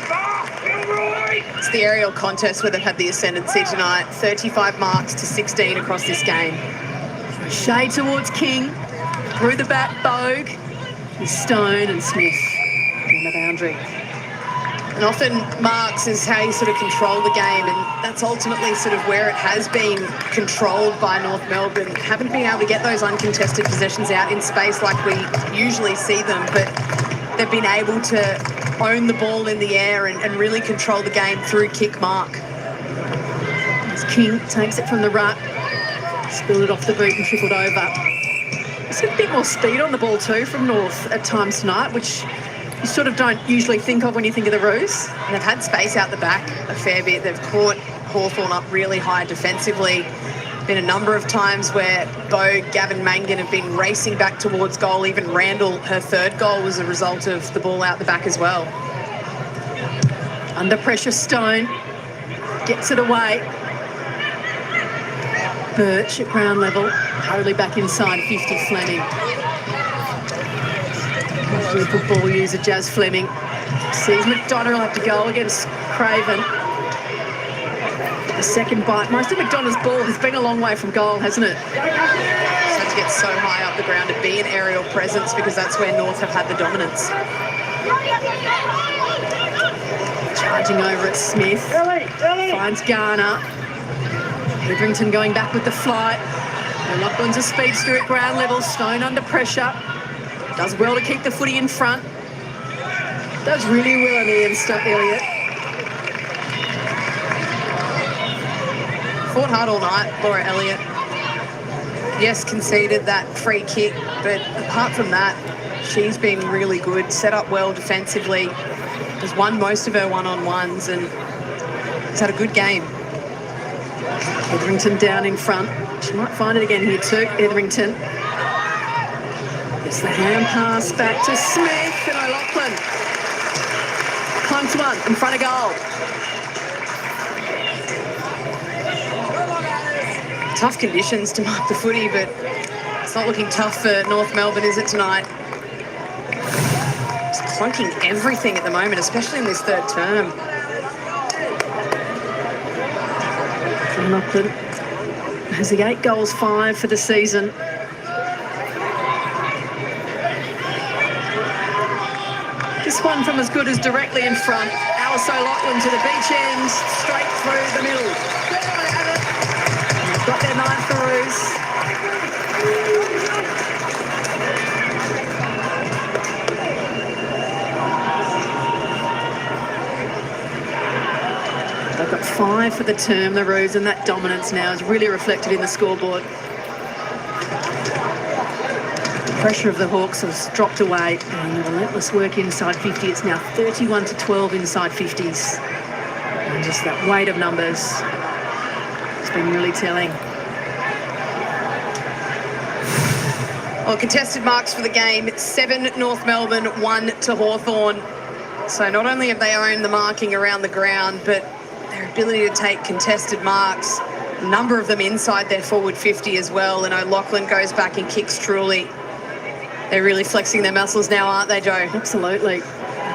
It's the aerial contest where they've had the ascendancy tonight. 35 marks to 16 across this game. O'Shea towards King. Through the back, Bogue. Stone and Smith on the boundary. And often marks is how you sort of control the game, and that's ultimately sort of where it has been controlled by North Melbourne. Haven't been able to get those uncontested possessions out in space like we usually see them, but they've been able to own the ball in the air and really control the game through kick mark. As King takes it from the ruck, spilled it off the boot and trickled over. There's a bit more speed on the ball too from North at times tonight, which you sort of don't usually think of when you think of the Roos. And they've had space out the back a fair bit. They've caught Hawthorn up really high defensively. Been a number of times where Bo, Gavin Mangan have been racing back towards goal. Even Randall, her third goal was a result of the ball out the back as well. Under pressure, Stone gets it away. Birch at ground level, hurriedly back inside 50, Fleming. Really good ball user, Jazz Fleming. Sees McDonough have to go against Craven. The second bite. Most of McDonough's ball has been a long way from goal, hasn't it? Just had to get so high up the ground to be an aerial presence, because that's where North have had the dominance. Charging over at Smith. Finds Garner. Hetherington going back with the flight. O'Loughlin's a speedster at ground level. Stone under pressure. Does well to keep the footy in front. Does really well in the end, Elliott. Fought hard all night, Laura Elliott. Yes, conceded that free kick, but apart from that, she's been really good. Set up well defensively. Has won most of her one-on-ones and has had a good game. Hetherington down in front. She might find it again here too, Hetherington. It's the hand pass back to Smith and O'Loughlin. Clunks one in front of goal. Tough conditions to mark the footy, but it's not looking tough for North Melbourne, is it, tonight? Just clunking everything at the moment, especially in this third term. O'Loughlin has the 8 goals, 5 for the season. This one from as good as directly in front. Alice O'Loughlin to the beach end, straight through the middle. They've got their 9th for Roos. They've got 5 there for the term, the Roos, and that dominance now is really reflected in the scoreboard. The pressure of the Hawks has dropped away, and the relentless work inside 50. It's now 31-12 inside 50s. And just that weight of numbers has been really telling. Well, contested marks for the game, 7 North Melbourne, 1 to Hawthorn. So not only have they owned the marking around the ground, but their ability to take contested marks, a number of them inside their forward 50 as well. And O'Loughlin goes back and kicks truly. They're really flexing their muscles now, aren't they, Joe? Absolutely.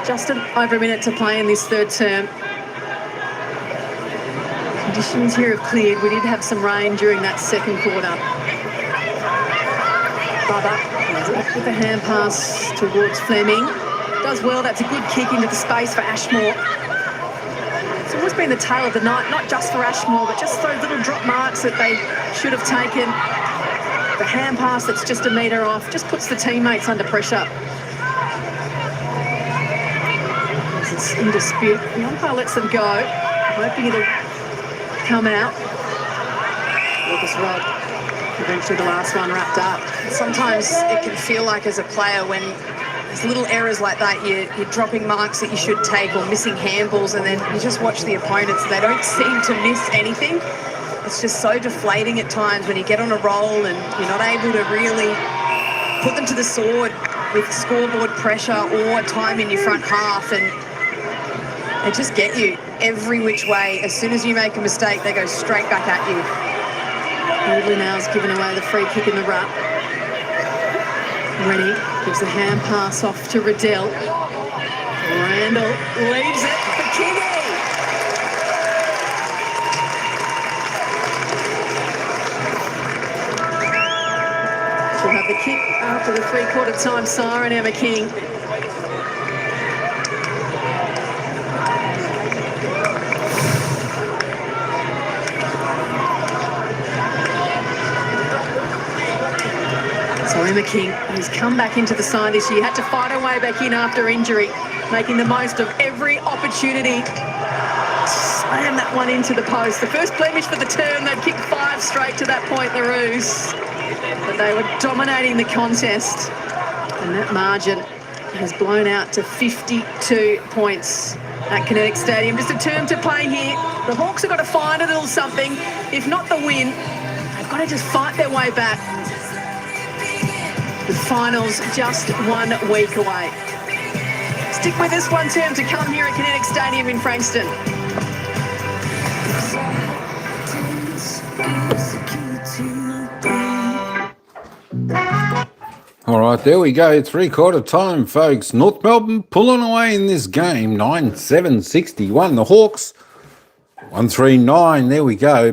Just over a minute to play in this third term. Conditions here have cleared. We did have some rain during that second quarter. Bubba with the hand pass towards Fleming. Does well. That's a good kick into the space for Ashmore. It's always been the tale of the night, not just for Ashmore, but just those little drop marks that they should have taken. The hand pass that's just a metre off just puts the teammates under pressure. As it's in dispute, the umpire lets them go, hoping it'll come out. Lucas Rod, eventually the last one wrapped up. Sometimes it can feel like as a player when there's little errors like that, you're dropping marks that you should take or missing handballs, and then you just watch the opponents and they don't seem to miss anything. It's just so deflating at times when you get on a roll and you're not able to really put them to the sword with scoreboard pressure or time in your front half, and they just get you every which way. As soon as you make a mistake, they go straight back at you. Woodley now's given away the free kick in the rut. Rennie gives the hand pass off to Riddell. Randall leaves it for Kinetic. She'll have the kick after the three-quarter time siren, Emma King. So Emma King, who's come back into the side this year, had to fight her way back in after injury, making the most of every opportunity. Slam that one into the post. The first blemish for the term, they'd kicked 5 straight to that point, the Roos. But they were dominating the contest, and that margin has blown out to 52 points at Kinetic Stadium. Just a term to play here. The Hawks have got to find a little something. If not the win, they've got to just fight their way back. The finals just 1 week away. Stick with us, one term to come here at Kinetic Stadium in Frankston. All right, there we go. Three-quarter time, folks. North Melbourne pulling away in this game. 9-7-61. The Hawks 139. There we go.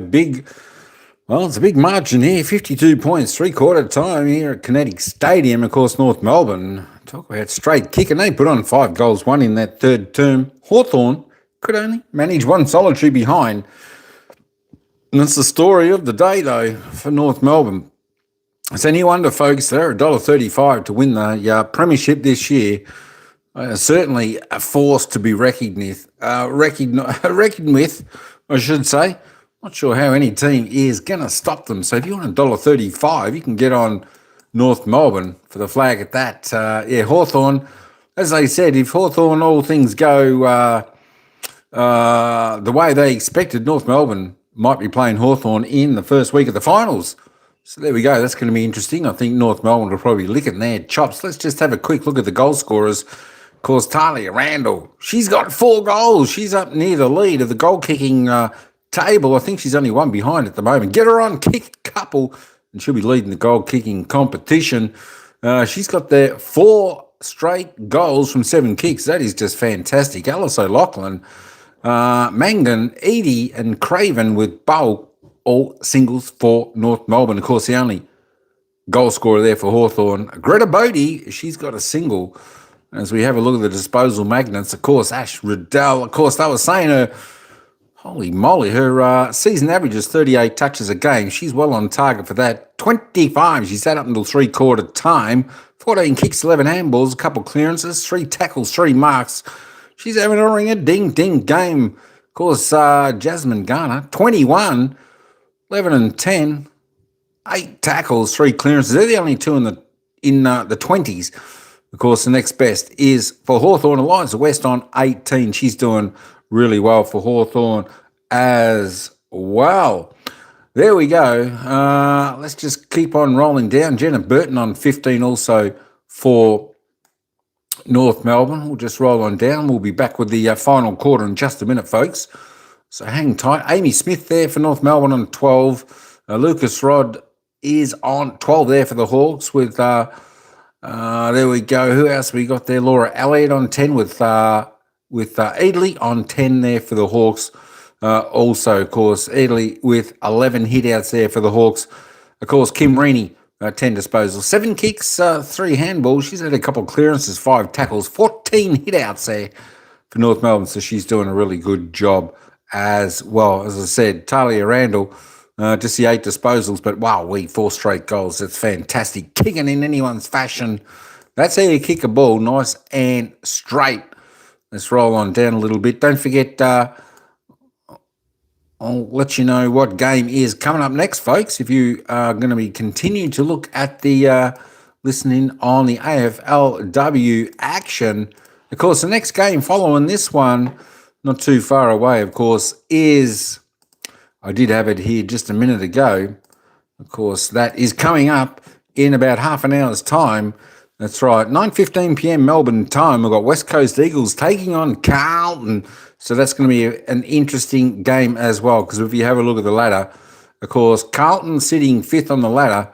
Well, it's a big margin here. 52 points. Three-quarter time here at Kinetic Stadium. Of course, North Melbourne, talk about straight kicking. They put on 5 goals, 1 in that third term. Hawthorn could only manage 1 solitary behind. And that's the story of the day, though, for North Melbourne. It's any wonder, folks, they're $1.35 to win the premiership this year. Certainly a force to be reckoned with, I should say. Not sure how any team is going to stop them. So if you want $1.35, you can get on North Melbourne for the flag at that. Hawthorn, as they said, if Hawthorn, all things go the way they expected, North Melbourne might be playing Hawthorn in the first week of the finals. So there we go. That's going to be interesting. I think North Melbourne will probably lick it in their chops. Let's just have a quick look at the goal scorers. Of course, Talia Randall, she's got 4 goals. She's up near the lead of the goal-kicking table. I think she's only 1 behind at the moment. Get her on, kick a couple, and she'll be leading the goal-kicking competition. She's got there 4 straight goals from 7 kicks. That is just fantastic. Alice O'Loughlin, Mangan, Edie, and Craven with both all singles for North Melbourne. Of course, the only goal scorer there for Hawthorn, Greta Bodie, she's got a single. As we have a look at the disposal magnets, of course, Ash Riddell, of course, they were saying her, holy moly, her season average is 38 touches a game. She's well on target for that. 25, she's had up until three-quarter time. 14 kicks, 11 handballs, a couple clearances, 3 tackles, 3 marks. She's having a ring-a-ding-ding game. Of course, Jasmine Garner, 21, 11 and 10, 8 tackles, 3 clearances. They're the only two in the 20s. Of course, the next best is for Hawthorn. Eliza West on 18. She's doing really well for Hawthorn as well. There we go. Let's just keep on rolling down. Jenna Burton on 15 also for North Melbourne. We'll just roll on down. We'll be back with the final quarter in just a minute, folks. So hang tight. Amy Smith there for North Melbourne on 12. Lucas Rod is on 12 there for the Hawks with, there we go. Who else we got there? Laura Elliott on 10 with Edley on 10 there for the Hawks. Also, of course, Edley with 11 hit-outs there for the Hawks. Of course, Kim Reaney, 10 disposals, 7 kicks, 3 handballs. She's had a couple of clearances, 5 tackles, 14 hit-outs there for North Melbourne. So she's doing a really good job as well. As I said, Talia Randall, just the 8 disposals, but wow, 4 straight goals. That's fantastic. Kicking in anyone's fashion. That's how you kick a ball, nice and straight. Let's roll on down a little bit. Don't forget, I'll let you know what game is coming up next, folks. If you are going to be continuing to look at the listening on the AFLW action, of course, the next game following this one, not too far away, of course, is, I did have it here just a minute ago. Of course, that is coming up in about half an hour's time. That's right, 9:15 p.m. Melbourne time. We've got West Coast Eagles taking on Carlton. So that's going to be an interesting game as well, because if you have a look at the ladder, of course, Carlton sitting 5th on the ladder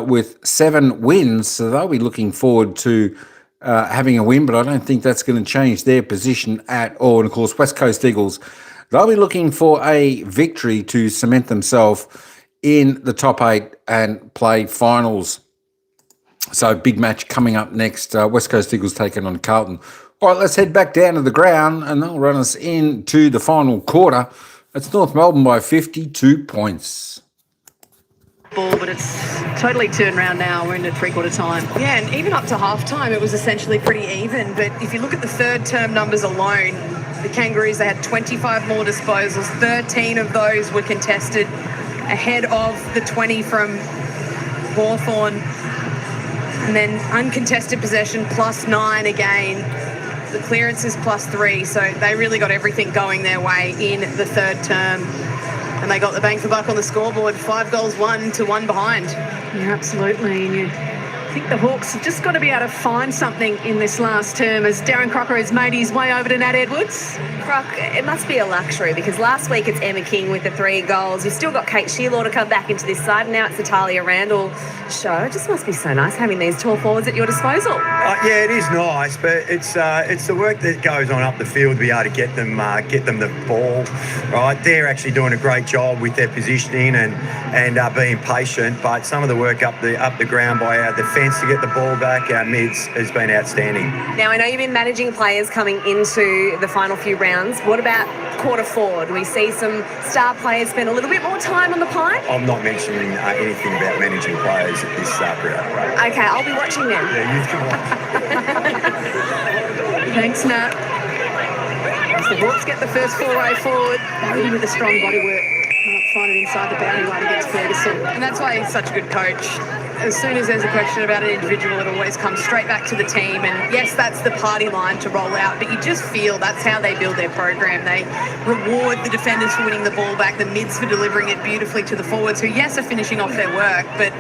with 7 wins. So they'll be looking forward to having a win, but I don't think that's going to change their position at all. And of course, West Coast Eagles, they'll be looking for a victory to cement themselves in the top 8 and play finals. So big match coming up next. West Coast Eagles taking on Carlton. All right, let's head back down to the ground and they'll run us into the final quarter. It's North Melbourne by 52 points. Ball, but it's totally turned around now. We're into three-quarter time. Yeah, and even up to halftime, it was essentially pretty even. But if you look at the third term numbers alone, the Kangaroos, they had 25 more disposals. 13 of those were contested, ahead of the 20 from Hawthorn. And then uncontested possession +9 again. The clearances +3. So they really got everything going their way in the third term. And they got the bang for buck on the scoreboard. 5 goals won to 1 behind. Yeah, absolutely. And I think the Hawks have just got to be able to find something in this last term as Darren Crocker has made his way over to Nat Edwards. Croc, it must be a luxury because last week it's Emma King with the 3 goals. You've still got Kate Shearlaw to come back into this side, and now it's the Talia Randall show. It just must be so nice having these tall forwards at your disposal. Yeah, it is nice, but it's the work that goes on up the field to be able to get them the ball. Right, they're actually doing a great job with their positioning and being patient. But some of the work up the ground by our defence to get the ball back, our mids, has been outstanding. Now I know you've been managing players coming into the final few rounds. What about quarter 4? Do we see some star players spend a little bit more time on the pine? I'm not mentioning anything about managing players at this period. Okay, I'll be watching them. Yeah, you can watch. Thanks, Nat. As the Hawks get the first foray forward, Barry with a strong body work. Find it inside the boundary line against Ferguson. And that's why he's such a good coach. As soon as there's a question about an individual, it always comes straight back to the team. And yes, that's the party line to roll out, but you just feel that's how they build their program. They reward the defenders for winning the ball back, the mids for delivering it beautifully to the forwards, who, yes, are finishing off their work, but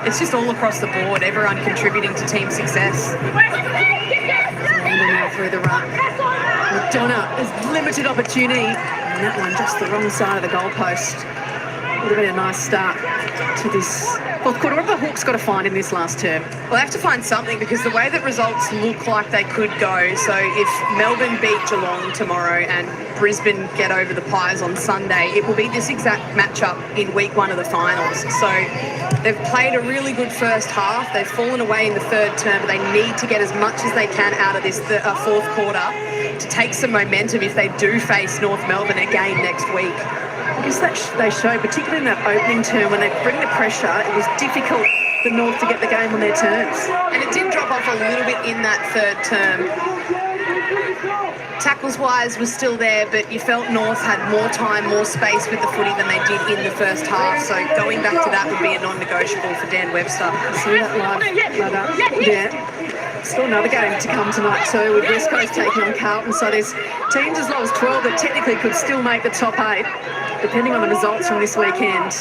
it's just all across the board, everyone contributing to team success. Now through the run. McDonough has limited opportunity, and that one just the wrong side of the goalpost. Would have been a nice start to this fourth quarter. What have the Hawks got to find in this last term? Well, they have to find something, because the way that results look like they could go, so if Melbourne beat Geelong tomorrow and Brisbane get over the Pies on Sunday, it will be this exact matchup in week 1 of the finals. So they've played a really good first half. They've fallen away in the third term, but they need to get as much as they can out of this fourth quarter to take some momentum if they do face North Melbourne again next week. I guess that they showed, particularly in that opening term, when they bring the pressure, it was difficult for North to get the game on their terms. And it did drop off a little bit in that third term. Tackles-wise was still there, but you felt North had more time, more space with the footy than they did in the first half. So going back to that would be a non-negotiable for Dan Webster. See that ladder? Yeah. Still another game to come tonight too, with West Coast taking on Carlton. So there's teams as low as 12 that technically could still make the top 8, depending on the results from this weekend.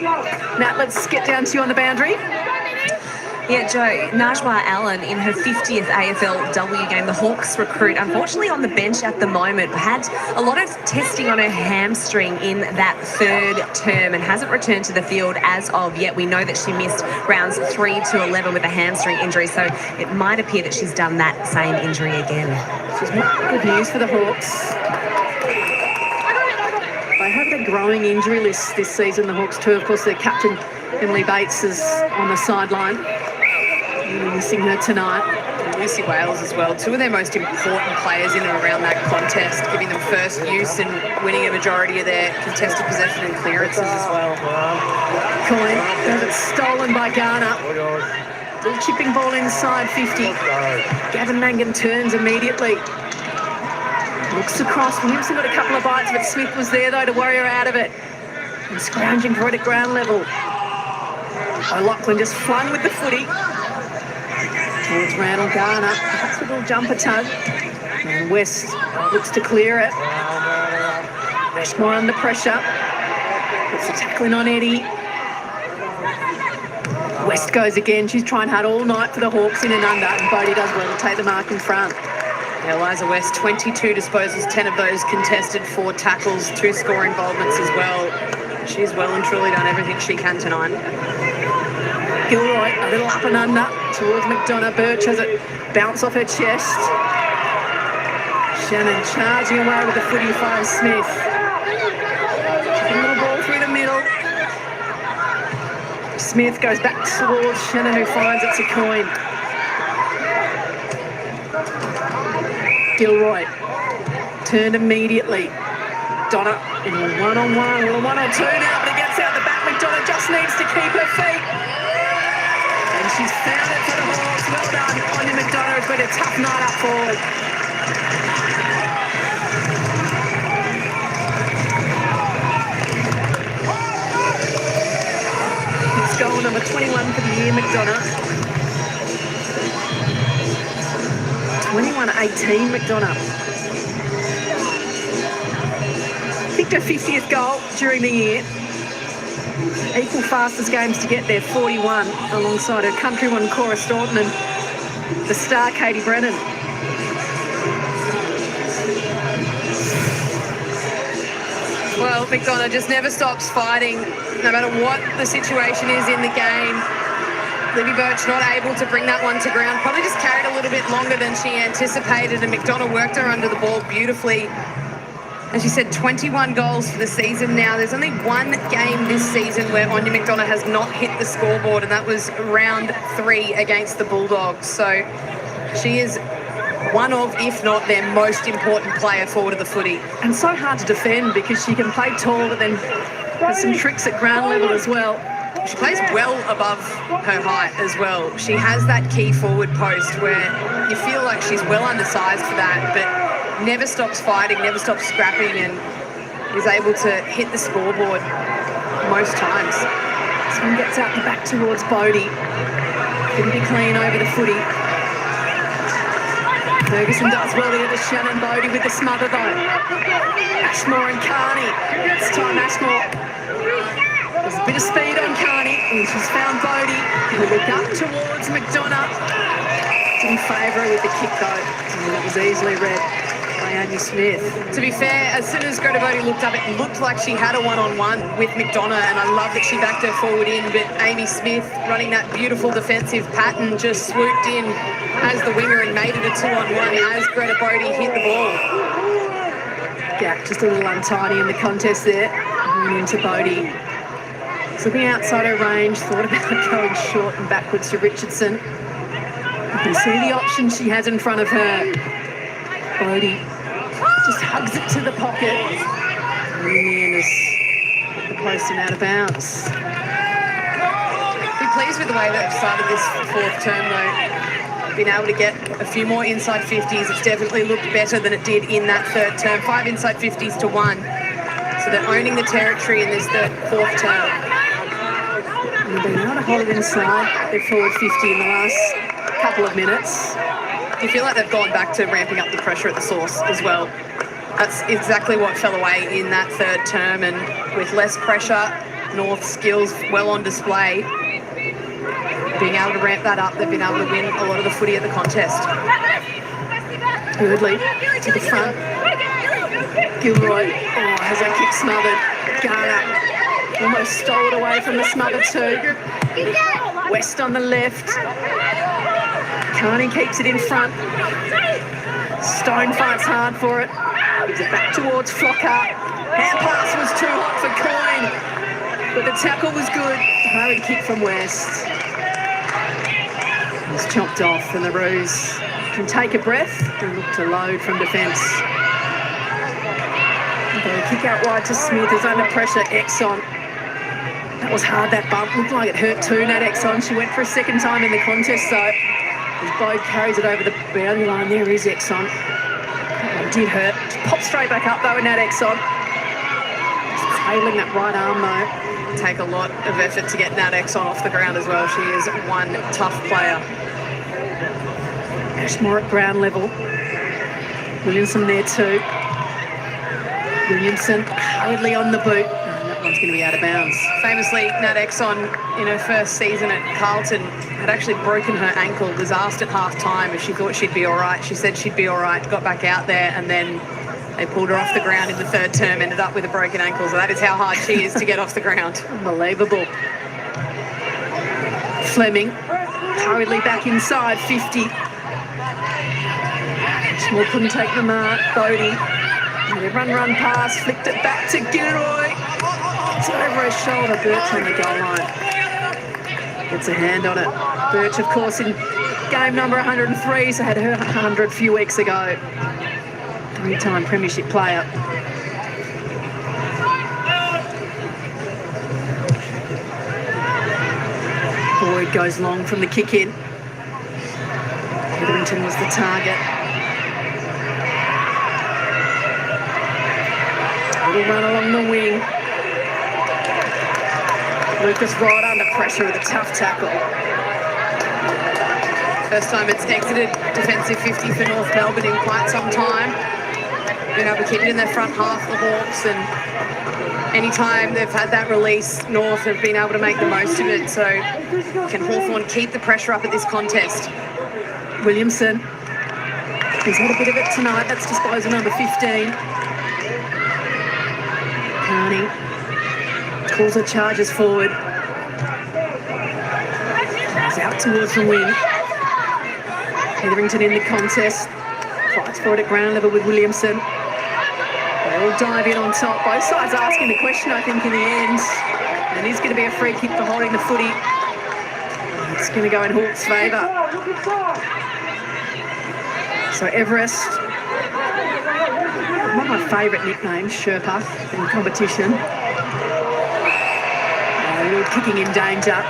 Nat, let's get down to you on the boundary. Yeah, Joe, Najwa Allen in her 50th AFLW game, the Hawks recruit, unfortunately on the bench at the moment, had a lot of testing on her hamstring in that third term and hasn't returned to the field as of yet. We know that she missed rounds 3 to 11 with a hamstring injury, so it might appear that she's done that same injury again. She's good news for the Hawks. They have a growing injury list this season, the Hawks too. Of course, their captain, Emily Bates, is on the sideline. We're missing her tonight. And Lucy Wales as well. Two of their most important players in and around that contest, giving them first use and winning a majority of their contested possession and clearances as well. Coin has it stolen by Garner. Little chipping ball inside 50. Gavin Mangan turns immediately. Looks across. Williamson got a couple of bites, but Smith was there though to worry her out of it. And scrounging for it at ground level. O'Loughlin just flung with the footy towards Randall Garner. That's a little jumper tug. And West looks to clear it. Ashmore under pressure. Puts the tackling on Eddie. West goes again. She's trying hard all night for the Hawks in and under, and Bodie does well to take the mark in front. Yeah, Eliza West, 22 disposals, 10 of those contested, 4 tackles, 2 score involvements as well. She's well and truly done everything she can tonight. Gilroy, a little up and under towards McDonough. Birch has it bounce off her chest. Shannon charging away with the footy, finds Smith. Chipping a little ball through the middle. Smith goes back towards Shannon, who finds it's a coin. Gilroy turned immediately. Donna in a one-on-one, or a 1-on-2 now, but it gets out the back. McDonough just needs to keep her feet. And she's found it for the Hawks. Well done, Anya McDonough. It's been a tough night up forward. It's goal number 21 for the year, McDonough. 21-18, McDonough. Picked her 50th goal during the year. Equal fastest games to get there, 41, alongside her country one, Cora Staunton, and the star, Katie Brennan. Well, McDonough just never stops fighting, no matter what the situation is in the game. Libby Birch not able to bring that one to ground. Probably just carried a little bit longer than she anticipated, and McDonough worked her under the ball beautifully. As she said, 21 goals for the season now. There's only one game this season where Anya McDonough has not hit the scoreboard, and that was round 3 against the Bulldogs. So she is one of, if not their most important player forward of the footy. And so hard to defend because she can play tall, but then has some tricks at ground level as well. She plays well above her height as well. She has that key forward post where you feel like she's well undersized for that, but never stops fighting, never stops scrapping, and is able to hit the scoreboard most times. This one gets out the back towards Bodie. Couldn't be clean over the footy. Ferguson does well to get to Shannon. Bodie with the smother though. Ashmore and Carney. This time Ashmore. There's a bit of speed on Carney, and she's found Bodie. Who look up towards McDonough. Didn't favour her with the kick though, and it was easily read by Anya Smith. To be fair, as soon as Greta Bodie looked up, it looked like she had a one-on-one with McDonough, and I love that she backed her forward in, but Amy Smith, running that beautiful defensive pattern, just swooped in as the winger and made it a 2-on-1 as Greta Bodie hit the ball. Yeah, just a little untidy in the contest there. Moving into Bodie. Slipping outside her range, thought about going short and backwards to Richardson. You can see the option she has in front of her. Bodie just hugs it to the pocket. And in the end is the post and out of bounds. We pleased with the way they've started this fourth term, though. Been able to get a few more inside 50s. It's definitely looked better than it did in that third term. 5 inside 50s to 1. So they're owning the territory in this fourth term. They've been able to hold it inside their forward 50 in the last couple of minutes. Do you feel like they've gone back to ramping up the pressure at the source as well? That's exactly what fell away in that third term, and with less pressure, North's skills well on display. Being able to ramp that up, they've been able to win a lot of the footy at the contest. Eardley to the front. Gilroy has that kick smothered. Garner almost stole it away from the smother too. West on the left. Carney keeps it in front. Stone fights hard for it. Gives it back towards Flocker. Hand pass was too hot for Coyne, but the tackle was good. Hard kick from West. It's chopped off, and the Roos can take a breath and look to load from defence. They kick out wide to Smith, is under pressure. Exxon. That was hard, that bump. Looked like it hurt too, Nat Exxon. She went for a second time in the contest, though. As Bode carries it over the boundary line, there is Exxon. It did hurt. Pop straight back up, though, with Nat Exxon. Just trailing that right arm, though. Take a lot of effort to get Nat Exxon off the ground as well. She is one tough player. Ashmore at ground level. Williamson there too. Williamson hardly on the boot. And that one's going to be out of bounds. Famously, Nat Exxon, in her first season at Carlton, had actually broken her ankle. Was asked at half-time if she thought she'd be all right. She said she'd be all right, got back out there, and then they pulled her off the ground in the third term, ended up with a broken ankle. So that is how hard she is to get off the ground. Unbelievable. Fleming hurriedly back inside 50. Ashmore couldn't take the mark. Bodie. They run pass, flicked it back to Gilroy. It's over his shoulder. Birch on the goal line. Gets a hand on it. Birch, of course, in game number 103, so had her 100 a few weeks ago. 3-time premiership player. Boyd goes long from the kick in. Hetherington was the target. Little run along the wing. Lucas right under pressure with a tough tackle. First time it's exited defensive 50 for North Melbourne in quite some time. Been able to keep it in their front half, the Hawks, and anytime they've had that release, North have been able to make the most of it. So can Hawthorn keep the pressure up at this contest? Williamson. He's had a bit of it tonight. That's disposal number 15. Carney calls the charges forward. He's out towards the wing. Hetherington in the contest. Fights for it at ground level with Williamson. They all dive in on top. Both sides asking the question, I think, in the end. And it's going to be a free kick for holding the footy. It's going to go in Hawks' favour. So Everest, one of my favourite nicknames, Sherpa, in competition. A little kicking in danger.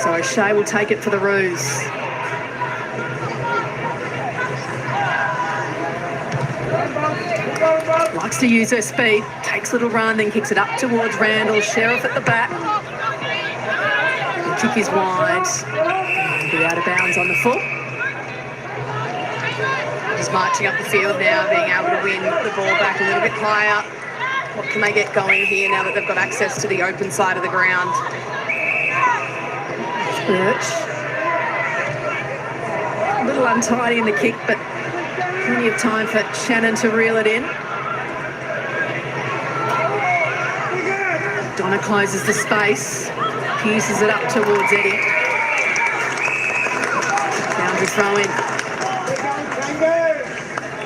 So O'Shea will take it for the Roos. Likes to use her speed, takes a little run, then kicks it up towards Randall. Sheriff at the back. The kick is wide. Be out of bounds on the full. Just marching up the field now, being able to win the ball back a little bit higher. What can they get going here now that they've got access to the open side of the ground? Birch. A little untidy in the kick, but plenty of time for Shannon to reel it in. Donna closes the space, pierces it up towards Eddie. Boundary throw in.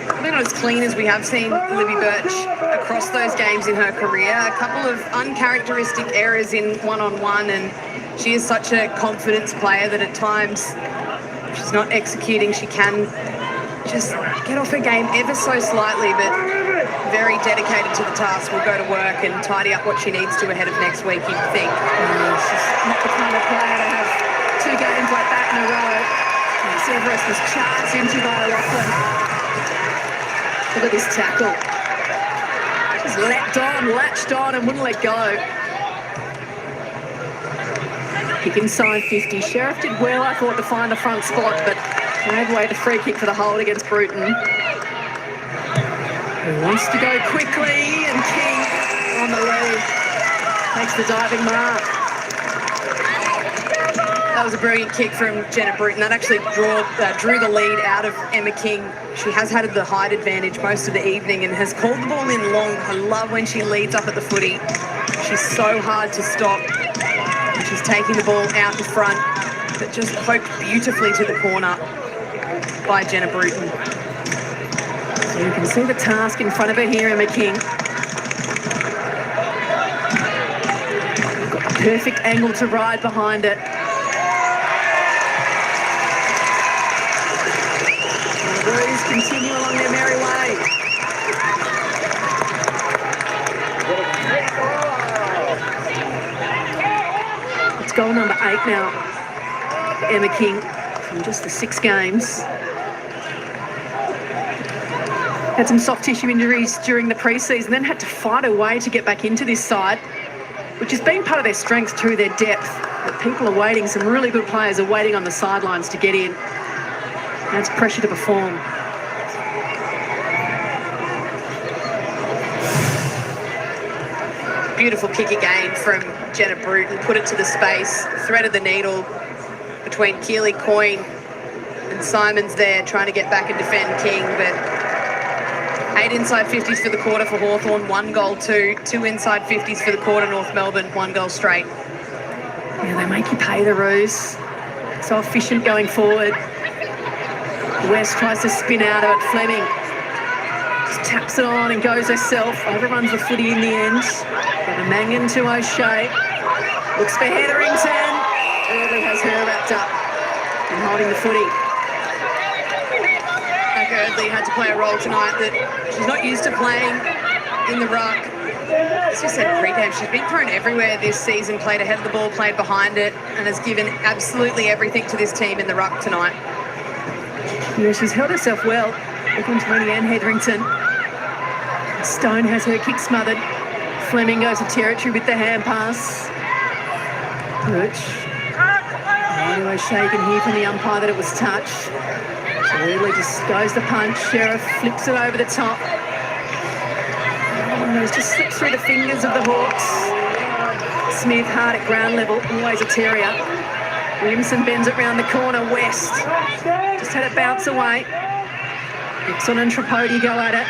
Probably not as clean as we have seen Libby Birch across those games in her career. A couple of uncharacteristic errors in one-on-one, and she is such a confidence player that at times if she's not executing, she can just get off her game ever so slightly, but very dedicated to the task, will go to work and tidy up what she needs to ahead of next week, you'd think. She's not the kind of player to have 2 games like that in a row. And Cerberus was charged into by Lachlan. Look at this tackle. Just latched on and wouldn't let go. Kick inside 50. Sheriff did well, I thought, to find the front spot, but gave away the free kick for the hold against Bruton. He wants to go quickly, and King on the lead. Takes the diving mark. That was a brilliant kick from Jenna Bruton. That actually drew the lead out of Emma King. She has had the height advantage most of the evening and has called the ball in long. I love when she leads up at the footy. She's so hard to stop. She's taking the ball out in front, but just poked beautifully to the corner by Jenna Bruton. So you can see the task in front of her here, Emma King. Got the perfect angle to ride behind it. And the Blues continue along their merry way. It's goal number 8 now for Emma King from just the 6 games. Had some soft tissue injuries during the pre-season, then had to fight her way to get back into this side, which has been part of their strength through their depth. But people are waiting, some really good players are waiting on the sidelines to get in. That's pressure to perform. Beautiful kick again from Jenna Bruton. Put it to the space, threaded the needle between Keely Coyne and Simons there, trying to get back and defend King, but 8 inside 50s for the quarter for Hawthorn, 1 goal 2 inside 50s for the quarter North Melbourne, 1 goal straight. Yeah, they make you pay the Roos. So efficient going forward. West tries to spin out of it. Fleming just taps it on and goes herself. Overruns the footy in the end. Got a Mangan to O'Shea. Looks for Hetherington. Early has her wrapped up and holding the footy. Early had to play a role tonight that she's not used to playing in the ruck. As you said pre-game, she's been thrown everywhere this season, played ahead of the ball, played behind it, and has given absolutely everything to this team in the ruck tonight. Yeah, she's held herself well. Looking to Rennie and Hetherington. Stone has her kick smothered. Fleming goes to territory with the hand pass. Perch. Anyway, shaken here from the umpire that it was touched. So Ridley just goes the punch. Sheriff flips it over the top. And it just slips through the fingers of the Hawks. Smith hard at ground level, always a terrier. Williamson bends it round the corner. West just had it bounce away. Dixon and Tripodi go at it.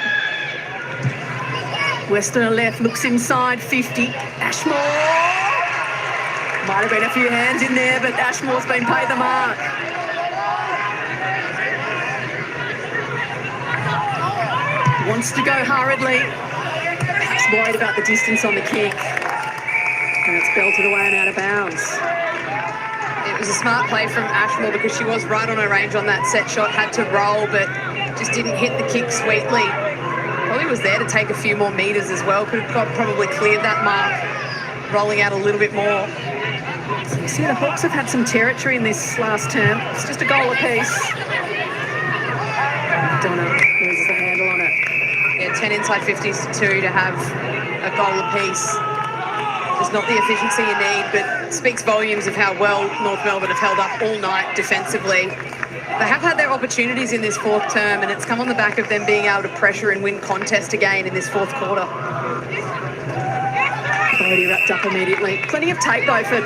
West on the left, looks inside 50. Ashmore! Might have been a few hands in there, but Ashmore's been paid the mark. Wants to go hurriedly. Perhaps worried about the distance on the kick. And it's belted away and out of bounds. It was a smart play from Ashmore because she was right on her range on that set shot, had to roll, but just didn't hit the kick sweetly. Probably was there to take a few more metres as well. Could have probably cleared that mark, rolling out a little bit more. So you see the Hawks have had some territory in this last term. It's just a goal apiece. Donna loses the handle on it. Yeah, 10 inside 50s to 2 to have a goal apiece. It's not the efficiency you need, but speaks volumes of how well North Melbourne have held up all night defensively. They have had their opportunities in this 4th term, and it's come on the back of them being able to pressure and win contest again in this 4th quarter. Already wrapped up immediately. Plenty of tape, though, for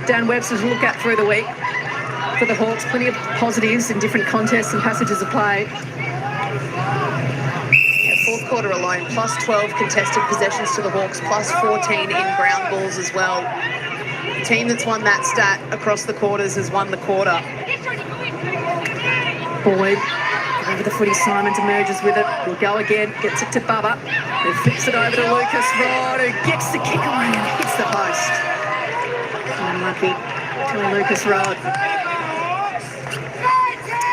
Dan Webster to look at through the week. For the Hawks, plenty of positives in different contests and passages of play. 4th quarter alone, plus 12 contested possessions to the Hawks, plus 14 in ground balls as well. The team that's won that stat across the quarters has won the quarter. Boyd, over the footy, Simons emerges with it. Will go again, gets it to Bubba, who flips it over to Lucas Rod, who gets the kick away and hits the post. Unlucky to Lucas Rod.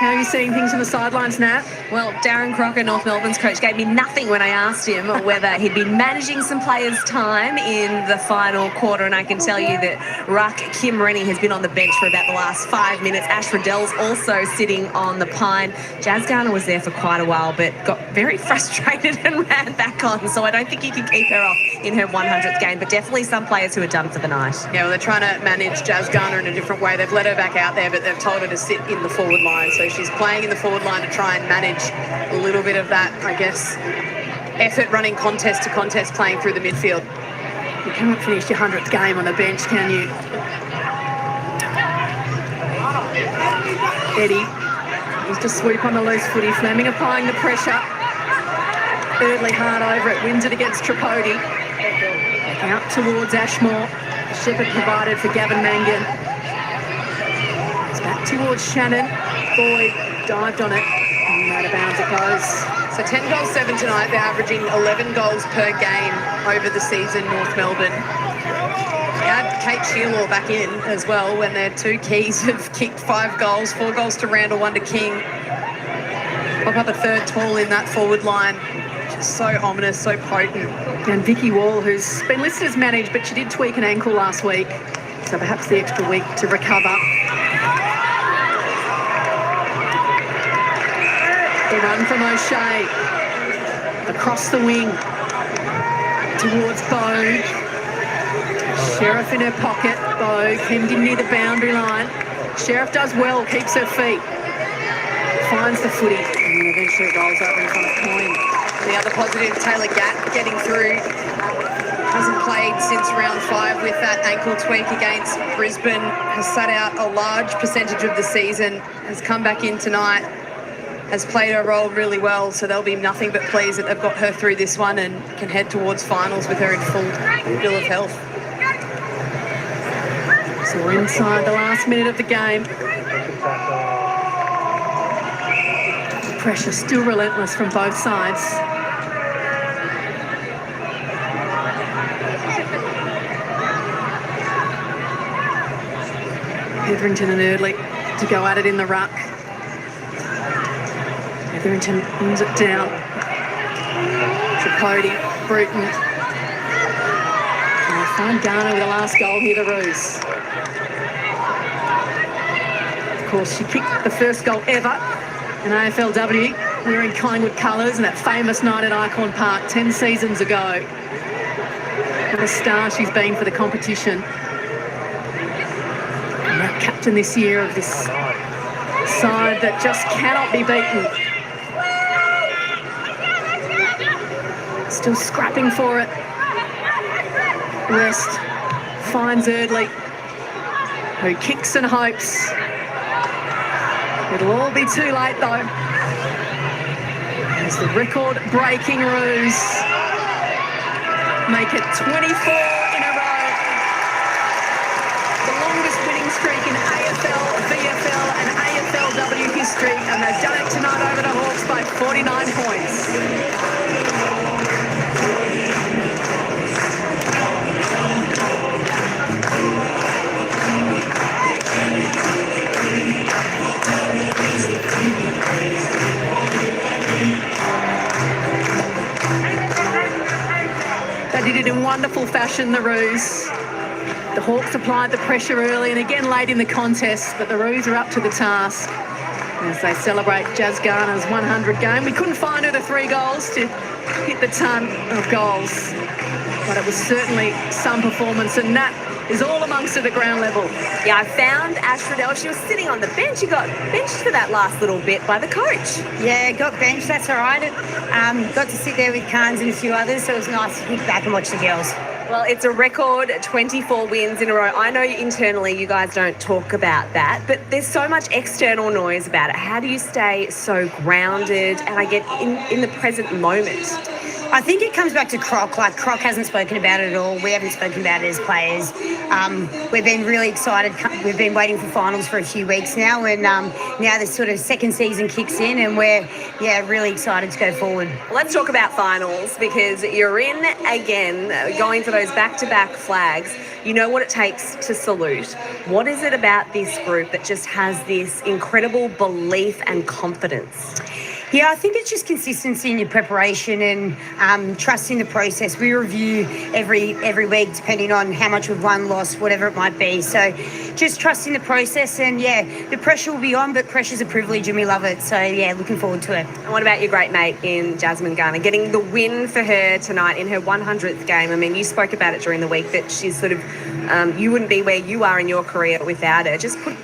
How are you seeing things from the sidelines, Nat? Well, Darren Crocker, North Melbourne's coach, gave me nothing when I asked him whether he'd been managing some players' time in the final quarter, and I can tell you that ruck Kim Rennie has been on the bench for about the last 5 minutes. Ash Riddell's also sitting on the pine. Jazz Garner was there for quite a while, but got very frustrated and ran back on, so I don't think he can keep her off in her 100th game, but definitely some players who are done for the night. Yeah, well, they're trying to manage Jazz Garner in a different way. They've let her back out there, but they've told her to sit in the forward line. So she's playing in the forward line to try and manage a little bit of that, I guess, effort running contest to contest, playing through the midfield. You can't finish your 100th game on the bench, can you? Eddie used to sweep on the loose footy. Fleming applying the pressure. Eardley hard over it, wins it against Tripodi. Out towards Ashmore. Shepherd provided for Gavin Mangan. It's back towards Shannon. Boyd dived on it. And out of bounds it goes. So 10 goals, 7 tonight. They're averaging 11 goals per game over the season, North Melbourne. Add Kate Shearlaw back in as well when their two keys have kicked 5 goals, 4 goals to Randall, 1 to King. Pop up a third tall in that forward line. Just so ominous, so potent. And Vicky Wall, who's been listed as managed, but she did tweak an ankle last week. So perhaps the extra week to recover. The run from O'Shea. Across the wing. Towards Bogue. Sheriff in her pocket. Bogue hemmed in near the boundary line. Sheriff does well, keeps her feet. Finds the footy. And eventually rolls over in front of Coyne. The other positive, Taylor Gatt getting through. Hasn't played since round 5 with that ankle tweak against Brisbane. Has sat out a large percentage of the season. Has come back in tonight. Has played her role really well. So they'll be nothing but pleased that they've got her through this one and can head towards finals with her in full bill of health. So we're inside the last minute of the game. Pressure still relentless from both sides. Hetherington and Eardley to go at it in the ruck. Hetherington wins it down. Tripodi, Bruton. And they find Garner with the last goal here, the Roos. Of course, she kicked the first goal ever in AFLW, wearing Collingwood colours and that famous night at Icon Park 10 seasons ago. What a star she's been for the competition. And now captain this year of this side that just cannot be beaten. Still scrapping for it. West finds Eardley, who kicks and hopes. It'll all be too late though. As the record-breaking Roos make it 24 in a row. The longest winning streak in AFL, VFL and AFLW history, and they've done it tonight over the Hawks by 49 points. They did it in wonderful fashion, the Roos. The Hawks applied the pressure early and again late in the contest, but the Roos are up to the task as they celebrate Jazz Garner's 100 game. We couldn't find her the 3 goals to hit the ton of goals, but it was certainly some performance, and that is all amongst it at ground level. Yeah, I found Ash Riddell. She was sitting on the bench. She got benched for that last little bit by the coach. Yeah, got benched, that's all right. Got to sit there with Carnes and a few others, so it was nice to kick back and watch the girls. Well, it's a record 24 wins in a row. I know internally you guys don't talk about that, but there's so much external noise about it. How do you stay so grounded and I get in the present moment? I think it comes back to Croc. Like, Croc hasn't spoken about it at all. We haven't spoken about it as players. We've been really excited. We've been waiting for finals for a few weeks now, and now the sort of second season kicks in, and we're, really excited to go forward. Let's talk about finals, because you're in again, going for those back-to-back flags. You know what it takes to salute. What is it about this group that just has this incredible belief and confidence? Yeah, I think it's just consistency in your preparation and trusting the process. We review every week, depending on how much we've won, lost, whatever it might be. So just trusting the process, and the pressure will be on, but pressure's a privilege and we love it. So looking forward to it. And what about your great mate in Jasmine Garner, getting the win for her tonight in her 100th game? I mean, you spoke about it during the week that she's sort of, you wouldn't be where you are in your career without her. Just put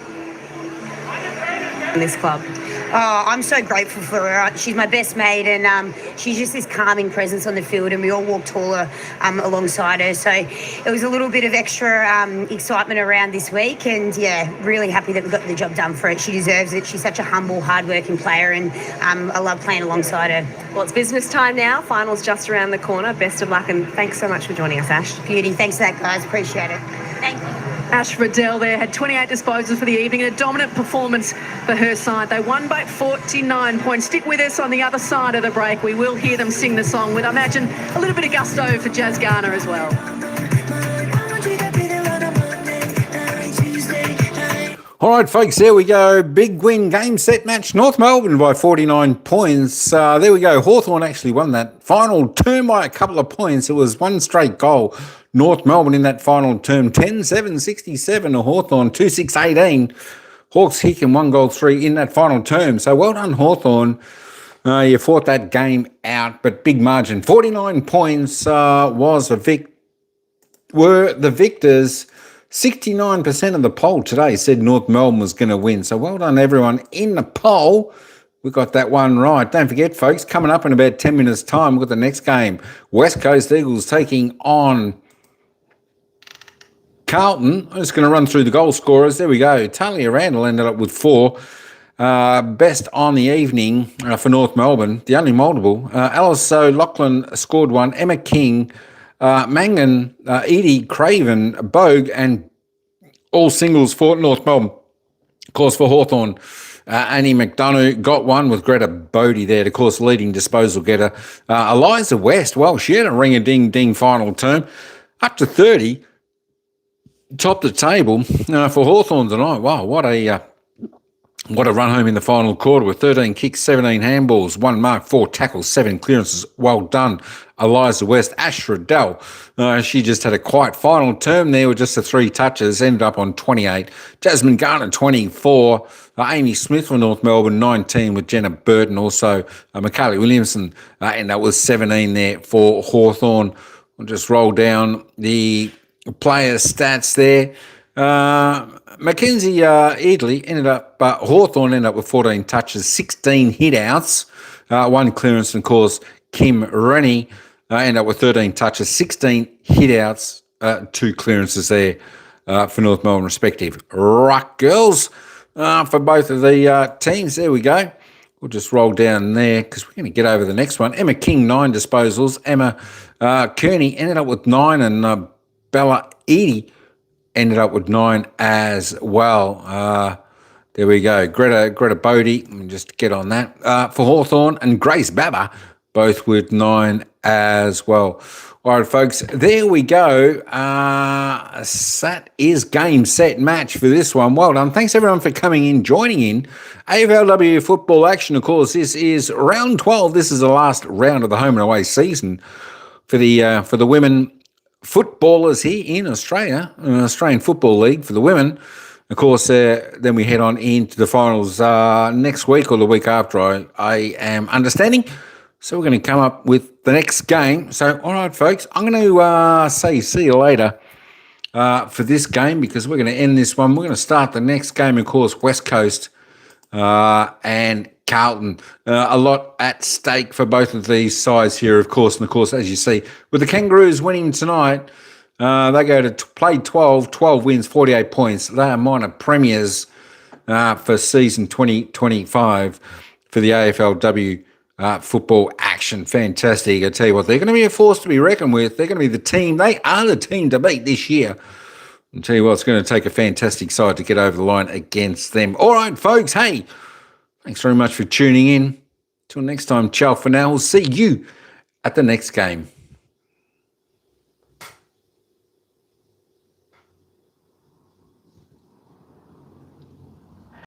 in this club. Oh, I'm so grateful for her. She's my best mate, and she's just this calming presence on the field, and we all walk taller alongside her. So it was a little bit of extra excitement around this week, and really happy that we got the job done for it. She deserves it. She's such a humble, hard-working player, and I love playing alongside her. Well, it's business time now. Finals just around the corner. Best of luck, and thanks so much for joining us, Ash. Beauty. Thanks for that, guys. Appreciate it. Thank you. Ash Riddell there had 28 disposals for the evening, a dominant performance for her side. They won by 49 points. Stick with us on the other side of the break. We will hear them sing the song with, I imagine, a little bit of gusto for Jazz Garner as well. All right, folks, there we go. Big win, game, set, match. North Melbourne by 49 points. There we go. Hawthorn actually won that final term by a couple of points. It was one straight goal. North Melbourne in that final term, 10-7-67 to Hawthorn, 2-6-18. Hawks Hicken 1-3 in that final term. So well done, Hawthorn. You fought that game out, but big margin. 49 points were the victors. 69% of the poll today said North Melbourne was going to win. So well done, everyone in the poll. We got that one right. Don't forget, folks, coming up in about 10 minutes' time, we've got the next game. West Coast Eagles taking on Carlton. I'm just going to run through the goal scorers. There we go. Talia Randall ended up with 4. Best on the evening for North Melbourne, the only multiple. Alice O'Loughlin scored 1. Emma King, Mangan, Edie Craven, Bogue, and all singles for North Melbourne. Of course, for Hawthorn, Annie McDonough got 1 with Greta Bodie there, of course, leading disposal getter. Eliza West, well, she had a ring-a-ding-ding final term, up to 30. Topped the table for Hawthorn tonight. Wow, what a run home in the final quarter with 13 kicks, 17 handballs, 1 mark, 4 tackles, 7 clearances. Well done, Eliza West. Ash Riddell, she just had a quiet final term there with just the 3 touches, ended up on 28. Jasmine Garner, 24. Amy Smith for North Melbourne, 19 with Jenna Burton. Also, Michaela Williamson ended up with 17 there for Hawthorn. We'll just roll down the player stats there. Mackenzie Eadley ended up, Hawthorn ended up with 14 touches, 16 hit-outs, 1 clearance, and of course, Kim Rennie ended up with 13 touches, 16 hit-outs, 2 clearances there for North Melbourne respective. Ruck girls for both of the teams. There we go. We'll just roll down there because we're going to get over the next one. Emma King, 9 disposals. Emma Kearney ended up with 9, and Bella Edie ended up with 9 as well. There we go. Greta Bodie, let me just get on that. For Hawthorn, and Grace Babber, both with 9 as well. All right, folks, there we go. That is game, set, match for this one. Well done. Thanks, everyone, for coming in, joining in. AFLW football action, of course. This is round 12. This is the last round of the home and away season for the women footballers here in Australia, Australian Football League for the women. Of course, then we head on into the finals next week or the week after, I am understanding. So we're going to come up with the next game. So, all right, folks, I'm going to say see you later for this game because we're going to end this one. We're going to start the next game, of course, West Coast and Carlton. A lot at stake for both of these sides here, of course. And, of course, as you see, with the Kangaroos winning tonight, they go to play 12 wins, 48 points. They are minor premiers for season 2025 for the AFLW football action. Fantastic. I tell you what, they're going to be a force to be reckoned with. They're going to be the team. They are the team to beat this year. I'll tell you what, it's going to take a fantastic side to get over the line against them. All right, folks. Hey, thanks very much for tuning in. Till next time, ciao for now. We'll see you at the next game.